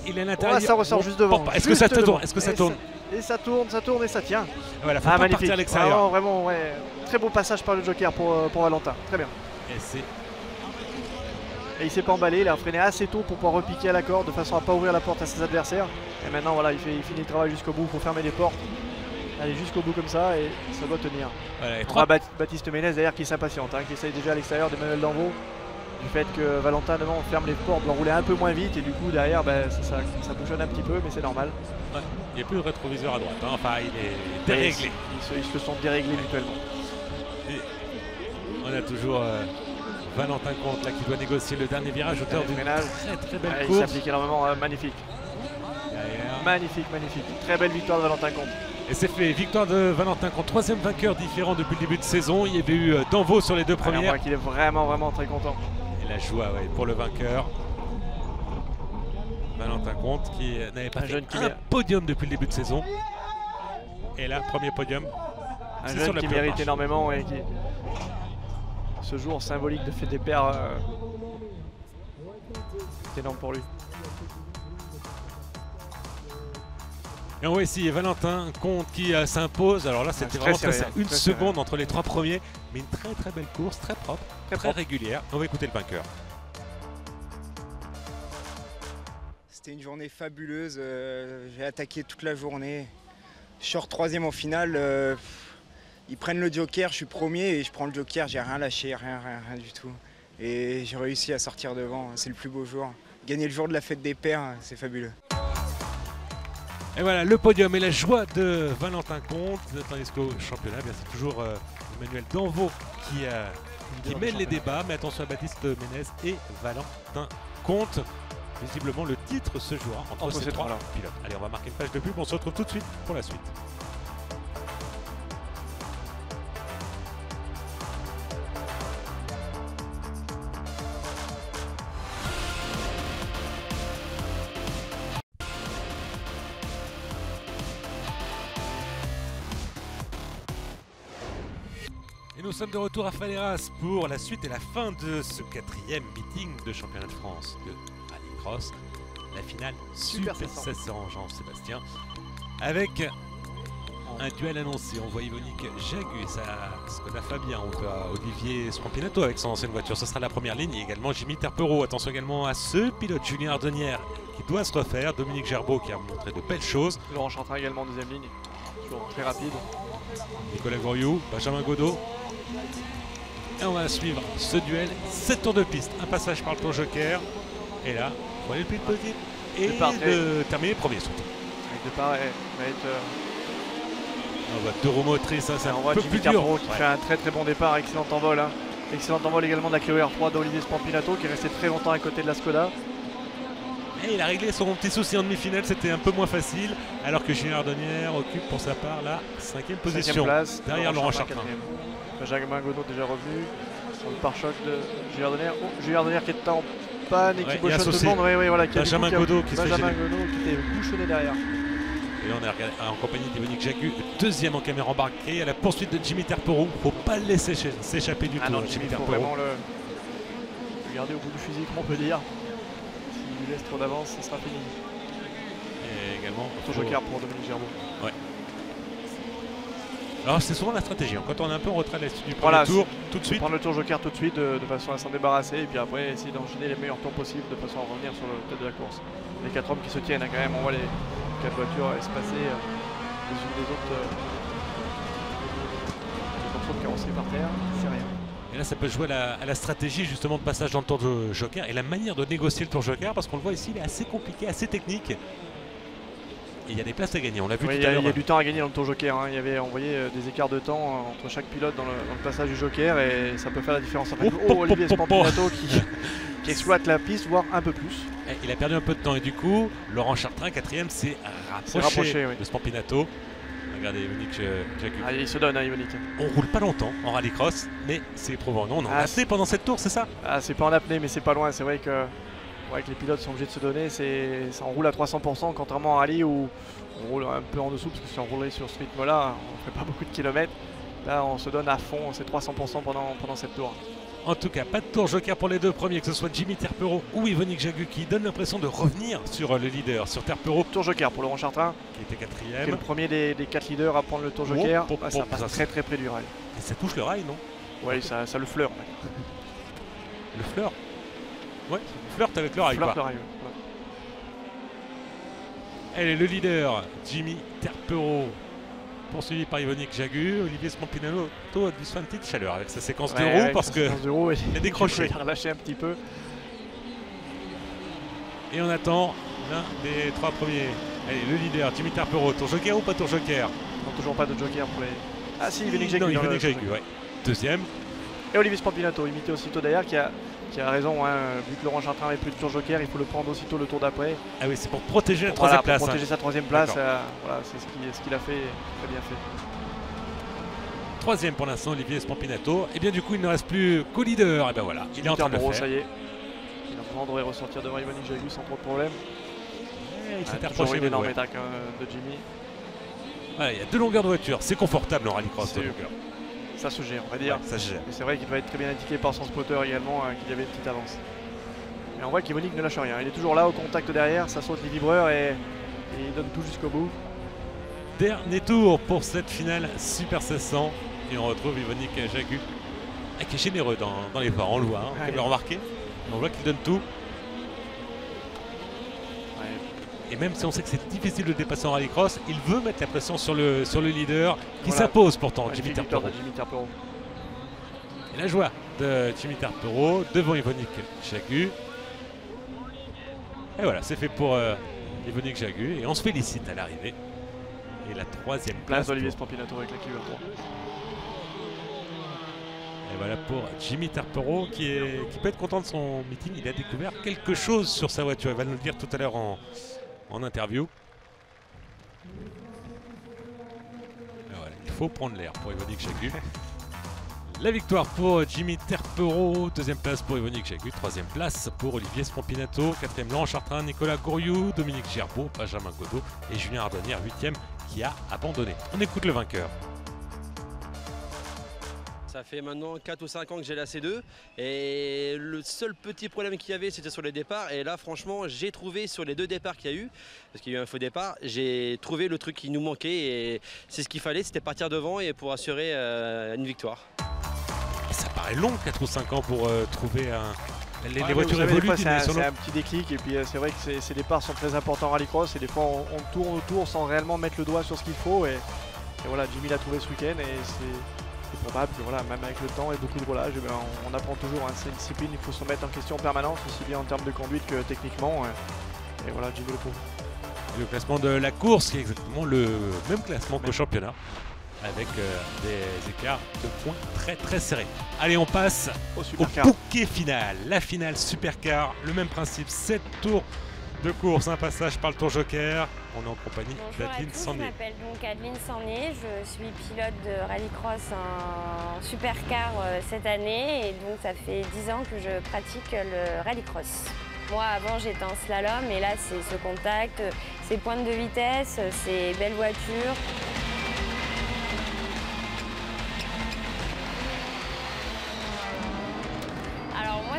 Il est à l'intérieur. Ça ressort juste devant. Est-ce que ça tourne? Est-ce que ça tourne? Et ça tourne et ça tient. Voilà, faut pas partir à l'extérieur. Vraiment, ouais. Très beau passage par le joker pour Valentin. Très bien. Et il s'est pas emballé, il a freiné assez tôt pour pouvoir repiquer à la corde de façon à pas ouvrir la porte à ses adversaires. Et maintenant, voilà, il finit le travail jusqu'au bout pour fermer les portes. Aller jusqu'au bout comme ça et ça doit tenir. Voilà, Baptiste Ménez d'ailleurs qui s'impatiente, qui essaye déjà à l'extérieur d'Emmanuel Danvaux. Du fait que Valentin devant ferme les portes, doit rouler un peu moins vite et du coup derrière ça bouchonne un petit peu, mais c'est normal. Ouais. Il n'y a plus de rétroviseur à droite, enfin il est déréglé. Ils se sont déréglés mutuellement. Et on a toujours Valentin Comte là, qui doit négocier le dernier virage, auteur d'une très belle course. Il s'applique énormément, magnifique. Magnifique. Très belle victoire de Valentin Comte. Et c'est fait, victoire de Valentin Comte, troisième vainqueur différent depuis le début de saison. Il y avait eu Danvaux sur les deux premières. On voit qu'il est vraiment très content. Et la joie pour le vainqueur. Valentin Comte qui n'avait pas fait un podium depuis le début de saison. Et là, premier podium. Un jeune qui mérite énormément et qui... Ce jour symbolique de fête des pères, c'est énorme pour lui. Et on voit ici Valentin Comte qui s'impose. Alors là, c'était vraiment très une seconde entre les trois premiers. Mais une très belle course, très propre, très régulière. On va écouter le vainqueur. C'était une journée fabuleuse. J'ai attaqué toute la journée. Je sors troisième en finale. Ils prennent le joker, je suis premier et je prends le joker. J'ai rien lâché, rien du tout. Et j'ai réussi à sortir devant. C'est le plus beau jour. Gagner le jour de la fête des pères, c'est fabuleux. Et voilà le podium et la joie de Valentin Comte. Tandis qu'au championnat, c'est toujours Emmanuel Danvaux qui mène les débats. Mais attention à Baptiste Ménez et Valentin Comte. Visiblement, le titre se jouera entre ces trois pilotes. Allez, on va marquer une page de pub. On se retrouve tout de suite pour la suite. Et nous sommes de retour à Faleras pour la suite et la fin de ce quatrième meeting de championnat de France de rallycross. La finale Super 1600 Jean-Sébastien avec un duel annoncé. On voit Yvonique Jagu et sa Skoda Fabia. On voit Olivier Spampinato avec son ancienne voiture. Ce sera la première ligne. Et également Jimmy Terpereau. Attention également à ce pilote Julien Ardenière qui doit se refaire. Dominique Gerbeau qui a montré de belles choses. Laurent Chartrain également en deuxième ligne. Toujours très rapide. Nicolas Goriou, Benjamin Godot. Et on va suivre ce duel. 7 tours de piste. Un passage par le tour joker. Et là, il faut aller le plus possible. Et de terminer premier surtout. Avec départ, va être... On voit deux roues motrices, ça c'est un peu plus dur. Qui fait un très bon départ, excellent envol. Hein. Excellent envol également de la Clio R3 d'Olivier Spampinato qui est resté très longtemps à côté de la Skoda. Et il a réglé son petit souci en demi-finale, c'était un peu moins facile. Alors que Julien Ardenière occupe pour sa part la 5e position. Place, derrière Laurent Chartrain. Benjamin Godot déjà revenu sur le pare-choc de Julien Ardenière. Julien Ardenière qui est en panne et qui bouchonne tout le monde. Voilà, Benjamin Godot qui était bouchonné derrière. Et on est en compagnie d'Yvonique Jagu, deuxième en caméra embarquée à la poursuite de Jimmy Terpereau. Faut pas le laisser s'échapper du tout. Jimmy Terpereau. Faut vraiment le garder au bout du fusil, comme on peut dire. S'il lui laisse trop d'avance, ce sera fini. Et également tour joker pour Dominique Gerbeau. Ouais. Alors c'est souvent la stratégie. Quand on est un peu en retrait du premier tour, tout de suite. Prendre le tour joker tout de suite de façon à s'en débarrasser et puis après essayer d'enchaîner les meilleurs tours possibles de façon à revenir sur le tête de la course. Les 4 hommes qui se tiennent, quand même, on voit les 4 voitures espacées les unes des autres. Les morceaux de carrosserie par terre, c'est rien. Et là ça peut jouer à la stratégie justement de passage dans le tour de joker et la manière de négocier le tour joker parce qu'on le voit ici, il est assez compliqué, assez technique. Et il y a des places à gagner, on l'a vu tout à l'heure. Il y a du temps à gagner dans le tour joker. Hein. Il y avait envoyé des écarts de temps entre chaque pilote dans le passage du joker et ça peut faire la différence. Olivier Spampinato qui exploite la piste, voire un peu plus. Et il a perdu un peu de temps et du coup, Laurent Chartrain, 4e, s'est rapproché de Spampinato. Regardez Yvonique Jagu. Il se donne, hein, Yvonique. On roule pas longtemps en rallycross, mais c'est éprouvant. Non, on en a apnée pendant cette tour, c'est ça? C'est pas en apnée, mais c'est pas loin. C'est vrai que les pilotes sont obligés de se donner. Ça roule à 300%, contrairement à rallye où on roule un peu en dessous, parce que si on roulait sur ce rythme-là, on ne ferait pas beaucoup de kilomètres. Là, on se donne à fond, c'est 300% pendant cette tour. En tout cas, pas de tour joker pour les deux premiers, que ce soit Jimmy Terpereau ou Yvonique Jagu, qui donne l'impression de revenir sur le leader, sur Terpereau. Tour joker pour Laurent Chartrain, qui était 4e. Qui est le premier des 4 leaders à prendre le tour joker. Ça passe très près du rail. Et ça touche le rail, non? Oui, ça le fleure. Le fleure? Ouais, flirte avec le rail. Flirte le rail, Elle est le leader, Jimmy Terpereau, poursuivi par Yvonique Jagu. Olivier Spampinato a dû se faire une petite chaleur avec sa séquence de roues parce qu'il a décroché. Il a relâché un petit peu. Et on attend l'un des 3 premiers. Allez, le leader, Jimmy Terpeau. Tour joker ou pas tour joker? Non, toujours pas de joker pour les... Ah si, Yvonique Jagu. Non, Yvonique Jagu, ouais. Deuxième. Et Olivier Spampinato, imité aussitôt derrière, qui a qui a raison, hein, vu que Laurent Chartrain n'avait plus de tour joker, il faut le prendre aussitôt le tour d'après. Ah oui, c'est pour protéger la troisième place. Pour protéger sa troisième place, D'accord. voilà, c'est ce qu'il a fait, très bien fait. Troisième pour l'instant, Olivier Spampinato. Et bien du coup, il ne reste plus qu'au leader. Et ben voilà, il est en train de le faire. Ça y est. Il normalement devrait ressortir devant Yvonne Jagu sans trop de problème. Il s'est Toujours approché une énorme ouais. attaque de Jimmy. Voilà, il y a 2 longueurs de voiture. C'est confortable en rallycross. Ça se gère, on va dire. Ouais, ça se gère. Mais c'est vrai qu'il va être très bien indiqué par son spotter également, qu'il y avait une petite avance. Et on voit qu'Yvonique ne lâche rien. Il est toujours là au contact derrière, ça saute les vibreurs et il donne tout jusqu'au bout. Dernier tour pour cette finale Super 1600. Et on retrouve Yvonique Jagu, qui est généreux dans l'effort. On le voit, hein, on peut le remarquer. On voit qu'il donne tout. Et même si on sait que c'est difficile de dépasser en rallycross, il veut mettre la pression sur le leader qui s'impose pourtant, Jimmy Terpero. Et la joie de Jimmy Terpero devant Yvonique Jagu. Et voilà, c'est fait pour Yvonique Jagu. Et on se félicite à l'arrivée. Et la troisième place d'Olivier Spampinato avec la QE3. Et voilà pour Jimmy Terpero qui peut être content de son meeting. Il a découvert quelque chose sur sa voiture. Il va nous le dire tout à l'heure en interview. Voilà, il faut prendre l'air pour Yvonique Jagu. La victoire pour Jimmy Terpero, deuxième place pour Yvonique Jagu, troisième place pour Olivier Spampinato, quatrième Laurent Chartrain, Nicolas Gouriou, Dominique Gerbeau, Benjamin Godot et Julien Ardonnière, huitième, qui a abandonné. On écoute le vainqueur. Ça fait maintenant 4 ou 5 ans que j'ai la C2 et le seul petit problème qu'il y avait c'était sur les départs et là franchement j'ai trouvé sur les 2 départs qu'il y a eu, parce qu'il y a eu un faux départ, j'ai trouvé le truc qui nous manquait et c'est ce qu'il fallait, c'était partir devant et pour assurer une victoire. Ça paraît long 4 ou 5 ans pour trouver les voitures savez, évoluent. C'est un petit déclic et puis c'est vrai que ces départs sont très importants en rallycross et des fois on tourne autour sans réellement mettre le doigt sur ce qu'il faut et voilà, Jimmy l'a trouvé ce week-end et c'est probable que voilà, même avec le temps et beaucoup de roulage, on apprend toujours, hein, c'est une discipline, il faut se remettre en question en permanence, aussi bien en termes de conduite que techniquement. Et voilà, Jimmy le prouve. Le classement de la course qui est exactement le même classement qu'au championnat, avec des écarts de points très très serrés. Allez, on passe au bouquet final, la finale Supercar, le même principe, 7 tours de course, un passage par le tour joker. On est en compagnie d'Adeline Sannier. Je m'appelle donc Adeline Sannier, je suis pilote de rallycross en supercar cette année et donc ça fait 10 ans que je pratique le rallycross. Moi avant j'étais en slalom et là c'est ce contact, ces pointes de vitesse, ces belles voitures.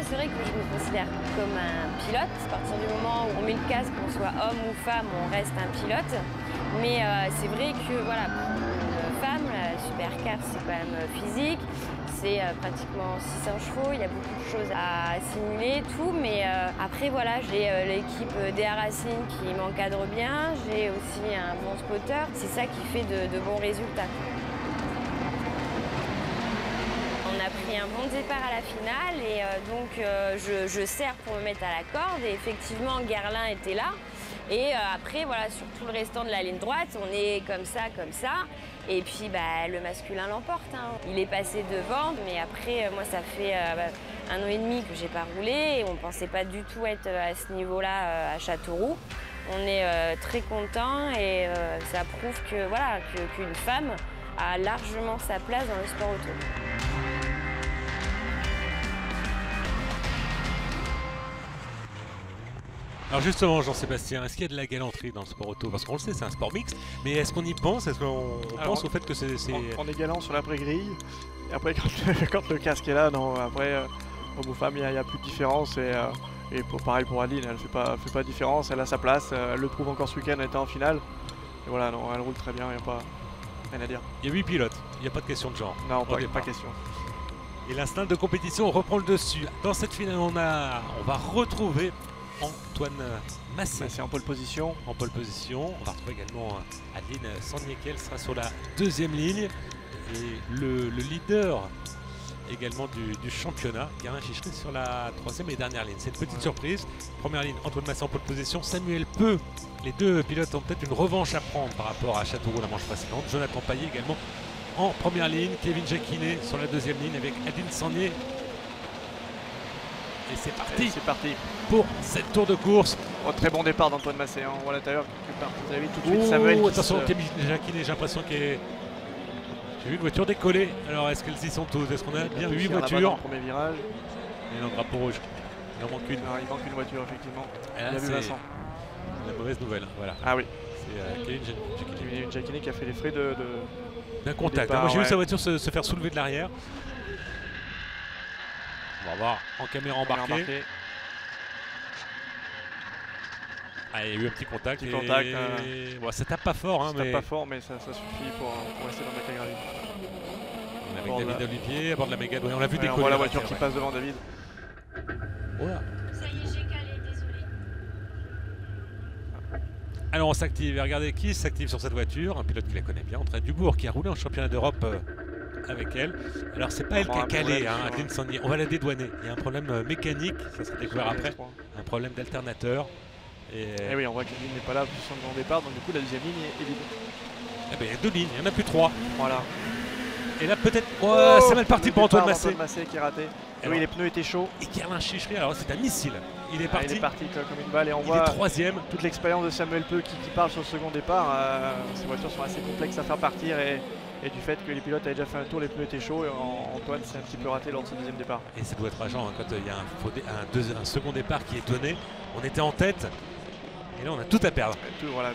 C'est vrai que je me considère comme un pilote. À partir du moment où on met le casque, qu'on soit homme ou femme, on reste un pilote. Mais c'est vrai que voilà, pour une femme, la supercar c'est quand même physique. C'est pratiquement 600 chevaux, il y a beaucoup de choses à assimiler, tout. Mais après voilà, j'ai l'équipe DR Racing qui m'encadre bien. J'ai aussi un bon spotter. C'est ça qui fait de bons résultats. On a pris un bon départ à la finale et donc je serre pour me mettre à la corde et effectivement Guerlain était là et après voilà sur tout le restant de la ligne droite on est comme ça et puis le masculin l'emporte, hein. Il est passé devant mais après moi ça fait 1 an et demi que j'ai pas roulé et on pensait pas du tout être à ce niveau-là à Châteauroux. On est très content et ça prouve que voilà qu'une femme a largement sa place dans le sport auto. Alors justement, Jean-Sébastien, est-ce qu'il y a de la galanterie dans le sport auto? Parce qu'on le sait, c'est un sport mixte, mais est-ce qu'on y pense? Est-ce qu'on pense au fait que c'est... On est galant sur l'après-grille, et après quand le casque est là, non, après, homme ou femme, il n'y a plus de différence, et pareil pour Adeline, elle fait pas de différence, elle a sa place, elle le prouve encore ce week-end, elle était en finale, et voilà, non, elle roule très bien, il n'y a pas rien à dire. Il y a 8 pilotes, il n'y a pas de question de genre. Non, pas question. Et l'instinct de compétition reprend le dessus. Dans cette finale, on va retrouver Antoine Massé en pole position. On va retrouver également Adeline Sannier, elle sera sur la deuxième ligne. Et le leader également du championnat, Guérin Chichery, sur la troisième et dernière ligne. C'est une petite surprise. Première ligne, Antoine Massé en pole position. Samuel Peu. Les deux pilotes ont peut-être une revanche à prendre par rapport à Châteauroux la manche précédente. Jonathan Payet également en première ligne. Kevin Jacquinet sur la deuxième ligne avec Adeline Sannier. Et c'est parti. C'est parti pour cette tour de course. Oh, très bon départ d'Antoine Massé, hein. On voit à l'intérieur quelque part. Vous avez vu tout de suite Samuel qui attention, se... Camille Jacquinet, j'ai l'impression qu'il est... J'ai vu une voiture décoller. Alors est-ce qu'elles y sont toutes? Est-ce qu'on a bien 8 voitures? Dans le premier virage. Et le drapeau rouge. Il en manque une. Alors, il manque une voiture effectivement. Là, il a vu Vincent. La mauvaise nouvelle. Voilà. Ah oui. C'est Kevin Jacquinet qui a fait les frais d'un contact. départ, Moi j'ai vu ouais. sa voiture se faire soulever de l'arrière. On va voir en caméra embarquée. Ah, il y a eu un petit contact. Bon, ça tape pas fort. Hein, ça tape pas fort, mais ça suffit pour rester dans le Maca Gravy. On est avec David Olivier à bord de la Mégane. On l'a vu décoller. On voit la voiture qui passe devant David. Voilà. Ça y est, j'ai calé, désolé. Alors on s'active. Regardez qui s'active sur cette voiture. Un pilote qui la connaît bien, André Dubourg, qui a roulé en championnat d'Europe avec elle. Alors c'est pas elle qui a calé, hein, Adeline Sandier. On va la dédouaner. Il y a un problème mécanique, ça sera découvert après. Un problème d'alternateur. Et oui, on voit que la ligne n'est pas là pour son grand départ, donc du coup la deuxième ligne est vide. Eh ben, il y a 2 lignes, il n'y en a plus 3. Voilà. Et là peut-être... c'est mal parti pour Antoine Massé. Antoine Massé qui est raté. Oui, les pneus étaient chauds. Et Guerlain Chichery, alors c'est un missile. Il est parti. Il est parti comme une balle et on il voit est 3e. Toute l'expérience de Samuel Peu qui parle sur le second départ. Ces voitures sont assez complexes à faire partir et du fait que les pilotes avaient déjà fait un tour, les pneus étaient chauds et Antoine s'est un petit peu raté lors de ce deuxième départ. Et ça doit être agent hein, quand il y a un second départ qui est donné. On était en tête et là on a tout à perdre. Voilà,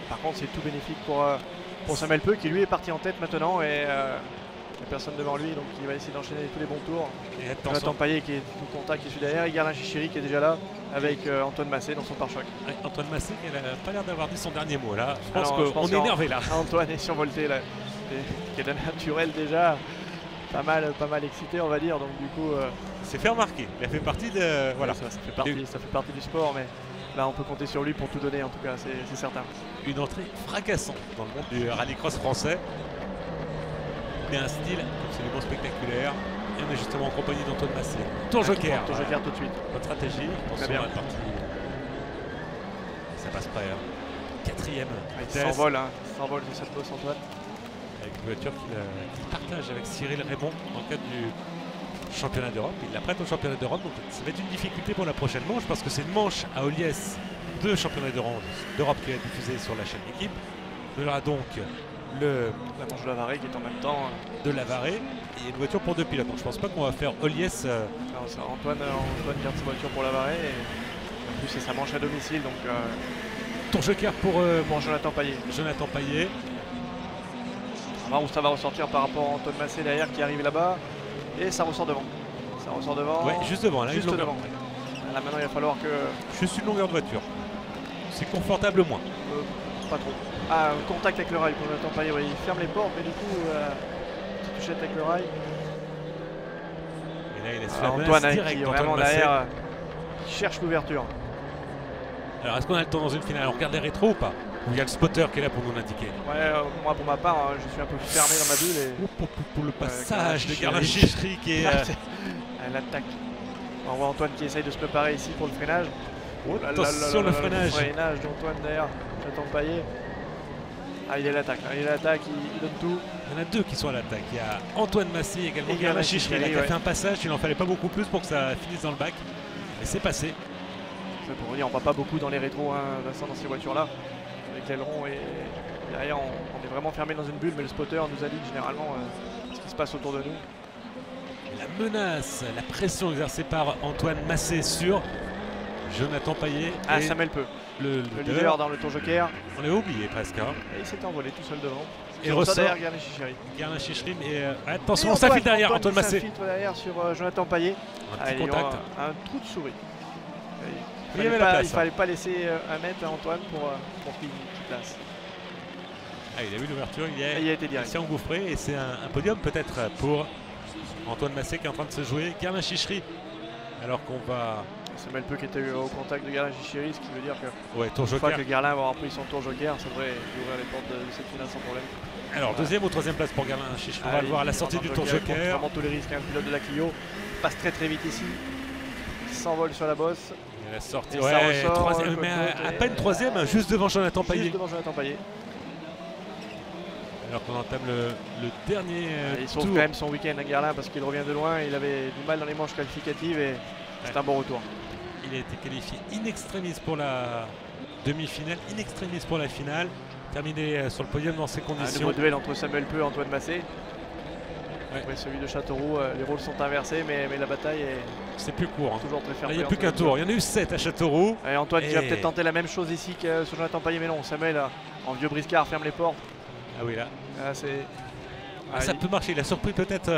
par contre c'est tout bénéfique pour Samuel Peu qui lui est parti en tête maintenant et il n'y a personne devant lui donc il va essayer d'enchaîner tous les bons tours. Et Jonathan Payet qui est tout contact qui suit derrière et Guerlain Chichery qui est déjà là avec Antoine Massé dans son pare-choc. Antoine Massé qui n'a pas l'air d'avoir dit son dernier mot là. Je pense qu'on est énervé là. Antoine est survolté là. Qui est d'un naturel déjà pas mal excité on va dire donc du coup c'est fait remarquer. Il a fait partie de... Voilà. Ça fait partie du sport mais là on peut compter sur lui pour tout donner en tout cas c'est certain. Une entrée fracassante dans le monde du rallycross français. Mais un style absolument spectaculaire. Et on est justement en compagnie d'Antoine Massé. Tour Joker. Tour Joker tout de suite. Votre stratégie. Attention à la partie. Ça passe près. 4e. Il s'envole de cette bosse Antoine. Avec une voiture qu'il partage avec Cyril Raymond dans le cadre du championnat d'Europe. Il la prête au championnat d'Europe, donc ça va être une difficulté pour la prochaine manche parce que c'est une manche à Oliès de championnat d'Europe qui est diffusée sur la chaîne d'équipe. Il y aura donc la manche de Lavaré qui est en même temps de Lavaré et une voiture pour 2 pilotes. Donc je pense pas qu'on va faire Oliès. Antoine garde sa voiture pour Lavaré et en plus c'est sa manche à domicile donc Tour Joker pour Jonathan Payet. Jonathan Payet. Où ça va ressortir par rapport à Antoine Massé derrière qui arrive là-bas et ça ressort devant. Ouais, juste devant. Là, juste devant. Là maintenant il va falloir que... Juste une longueur de voiture. C'est confortable moins. Pas trop. Contact avec le rail pour Jonathan Payet. Ouais, il ferme les portes mais du coup petite touchette avec le rail. Et là il laisse Antoine qui est vraiment derrière qui cherche l'ouverture. Alors est-ce qu'on a le temps dans une finale? On regarde les rétros ou pas? Ou il y a le spotter qui est là pour nous l'indiquer? Ouais, moi pour ma part, je suis un peu fermé dans ma bulle. Pour le passage de Guerlain Chichery qui est... l'attaque. On voit Antoine qui essaye de se préparer ici pour le freinage. Attention le freinage. Le freinage d'Antoine derrière, Jonathan Payet. Il est à l'attaque, il donne tout. Il y en a 2 qui sont à l'attaque. Il y a Antoine Massé également, Guerlain Chichery qui a fait un passage. Il n'en fallait pas beaucoup plus pour que ça finisse dans le bac. Et c'est passé. Pour vous dire, on ne va pas beaucoup dans les rétros, hein, Vincent, dans ces voitures-là. Avec l'aileron et derrière, on est vraiment fermé dans une bulle, mais le spotter nous indique généralement ce qui se passe autour de nous. La menace, la pression exercée par Antoine Massé sur Jonathan Payet. Et Samuel Peu, le leader dans le Tour Joker. On l'avait oublié presque. Hein. Et il s'est envolé tout seul devant. Et ressort derrière Guerlain Chichery. Guerlain Chichery, et attention, ça file derrière Antoine Massé. Ça filtre derrière sur Jonathan Payet. Un petit contact. Un trou de souris. Il ne fallait pas laisser un mètre à Antoine pour qu'il place. Il a vu l'ouverture, il a été direct. Il s'est engouffré et c'est un podium peut-être pour Antoine Massé qui est en train de se jouer. Guerlain Chichery, alors qu'on va... Samuel Peu qui était au contact de Guerlain Chichery, ce qui veut dire que Tour Joker. Une fois que Guerlain va avoir pris son Tour Joker, ça devrait ouvrir les portes de cette finale sans problème. Alors, 2e ou 3e place pour Guerlain Chichery. On va le voir à la sortie du Tour Joker. Vraiment tous les risques, un pilote de la Clio passe très vite ici. Il s'envole sur la bosse. La sortie, troisième, mais à peine 3e, juste devant Jonathan Payet. Juste devant Jonathan Payet. Alors qu'on entame le dernier il sauve quand même son week-end à Guerlain parce qu'il revient de loin. Il avait du mal dans les manches qualificatives et C'est un bon retour. Il a été qualifié in extremis pour la demi-finale, in extremis pour la finale. Terminé sur le podium dans ces Un conditions. nouveau duel entre Samuel Peu et Antoine Massé. Ouais. Ouais, celui de Châteauroux, les rôles sont inversés, mais la bataille est C'est plus court. Hein. toujours très fair Là, il n'y a play plus entre qu'un les tour. Il y en a eu 7 à Châteauroux. deux. Et Antoine qui va Et- peut-être tenter la même chose ici que sur Jonathan Payet, mais non. Samuel, en vieux briscard, ferme les portes. Ah oui, là. Ah, c'est... Ah, ça peut marcher. Il a surpris peut-être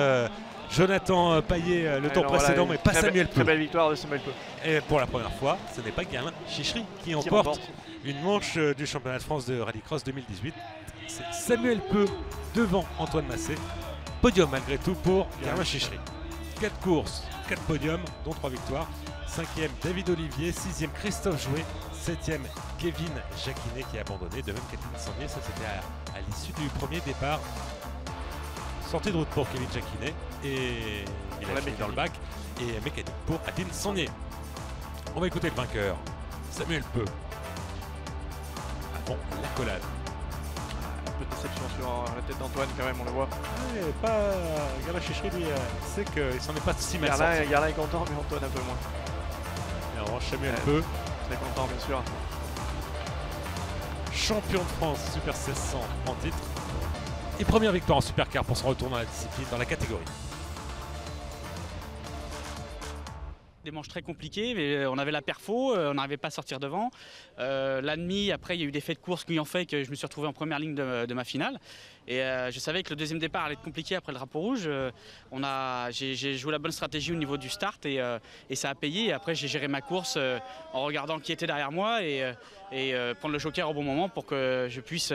Jonathan Payet le tour précédent, mais pas Samuel Très Peu. belle victoire de Samuel Peu. Et pour la première fois, ce n'est pas Guerlain Chichery qui emporte une manche du championnat de France de rallycross 2018. C'est Samuel Peu devant Antoine Massé. Podium malgré tout pour Guerlain Chichery. 4 courses, 4 podiums, dont 3 victoires. 5e David Olivier, 6e Christophe Jouet, 7e Kevin Jacquinet qui a abandonné, de même qu'Adeline Sandier. Ça c'était à l'issue du premier départ. Sortie de route pour Kevin Jacquinet et il a fini dans le bac. Et mécanique pour Adeline Sandier. On va écouter le vainqueur, Samuel Peu. Avant l'accolade. Un peu de déception sur la tête d'Antoine quand même, on le voit. Pas Guerlain Chichery, lui, sait qu'il s'en est pas si mal sorti. Guerlain est content, mais Antoine un peu moins. Et en revanche, Samuel Peu, Très content, bien sûr. champion de France Super 1600 en titre. Et première victoire en Supercar pour son retour dans la discipline, dans la catégorie. Des manches très compliquées, mais on avait la perfo, on n'arrivait pas à sortir devant. La demi, après il y a eu des faits de course qui ont fait que je me suis retrouvé en première ligne de ma finale. Et je savais que le deuxième départ allait être compliqué après le drapeau rouge. J'ai joué la bonne stratégie au niveau du start et ça a payé. Et après j'ai géré ma course en regardant qui était derrière moi et prendre le joker au bon moment pour que je puisse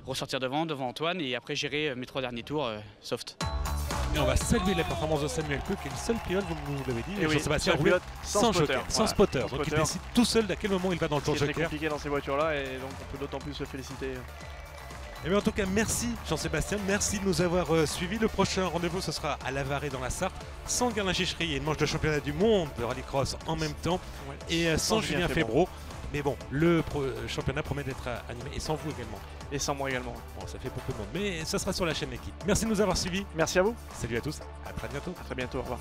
ressortir devant Antoine et après gérer mes 3 derniers tours soft. Et on va saluer la performance de Samuel Peu, qui est le seul pilote, vous nous l'avez dit, Et oui, Jean-Sébastien seul Roulet, pilote sans spotter. joker, sans Voilà, spotter. sans Donc il spotter. décide tout seul d'à quel moment il va dans le tour C'est très joker. compliqué dans ces voitures-là et donc on peut d'autant plus se féliciter. Et bien en tout cas, merci Jean-Sébastien, merci de nous avoir suivis. Le prochain rendez-vous, ce sera à Lavaré dans la Sarthe, sans Guerlain Chichery et une manche de championnat du monde de rallycross en même temps, Ouais. et sans Julien Febro. Febro. Mais bon, le championnat promet d'être animé, et sans vous également. Et sans moi également. Bon, ça fait beaucoup de monde, mais ça sera sur la chaîne L'équipe. Merci de nous avoir suivis. Merci à vous. Salut à tous, à très bientôt. À très bientôt. Au revoir.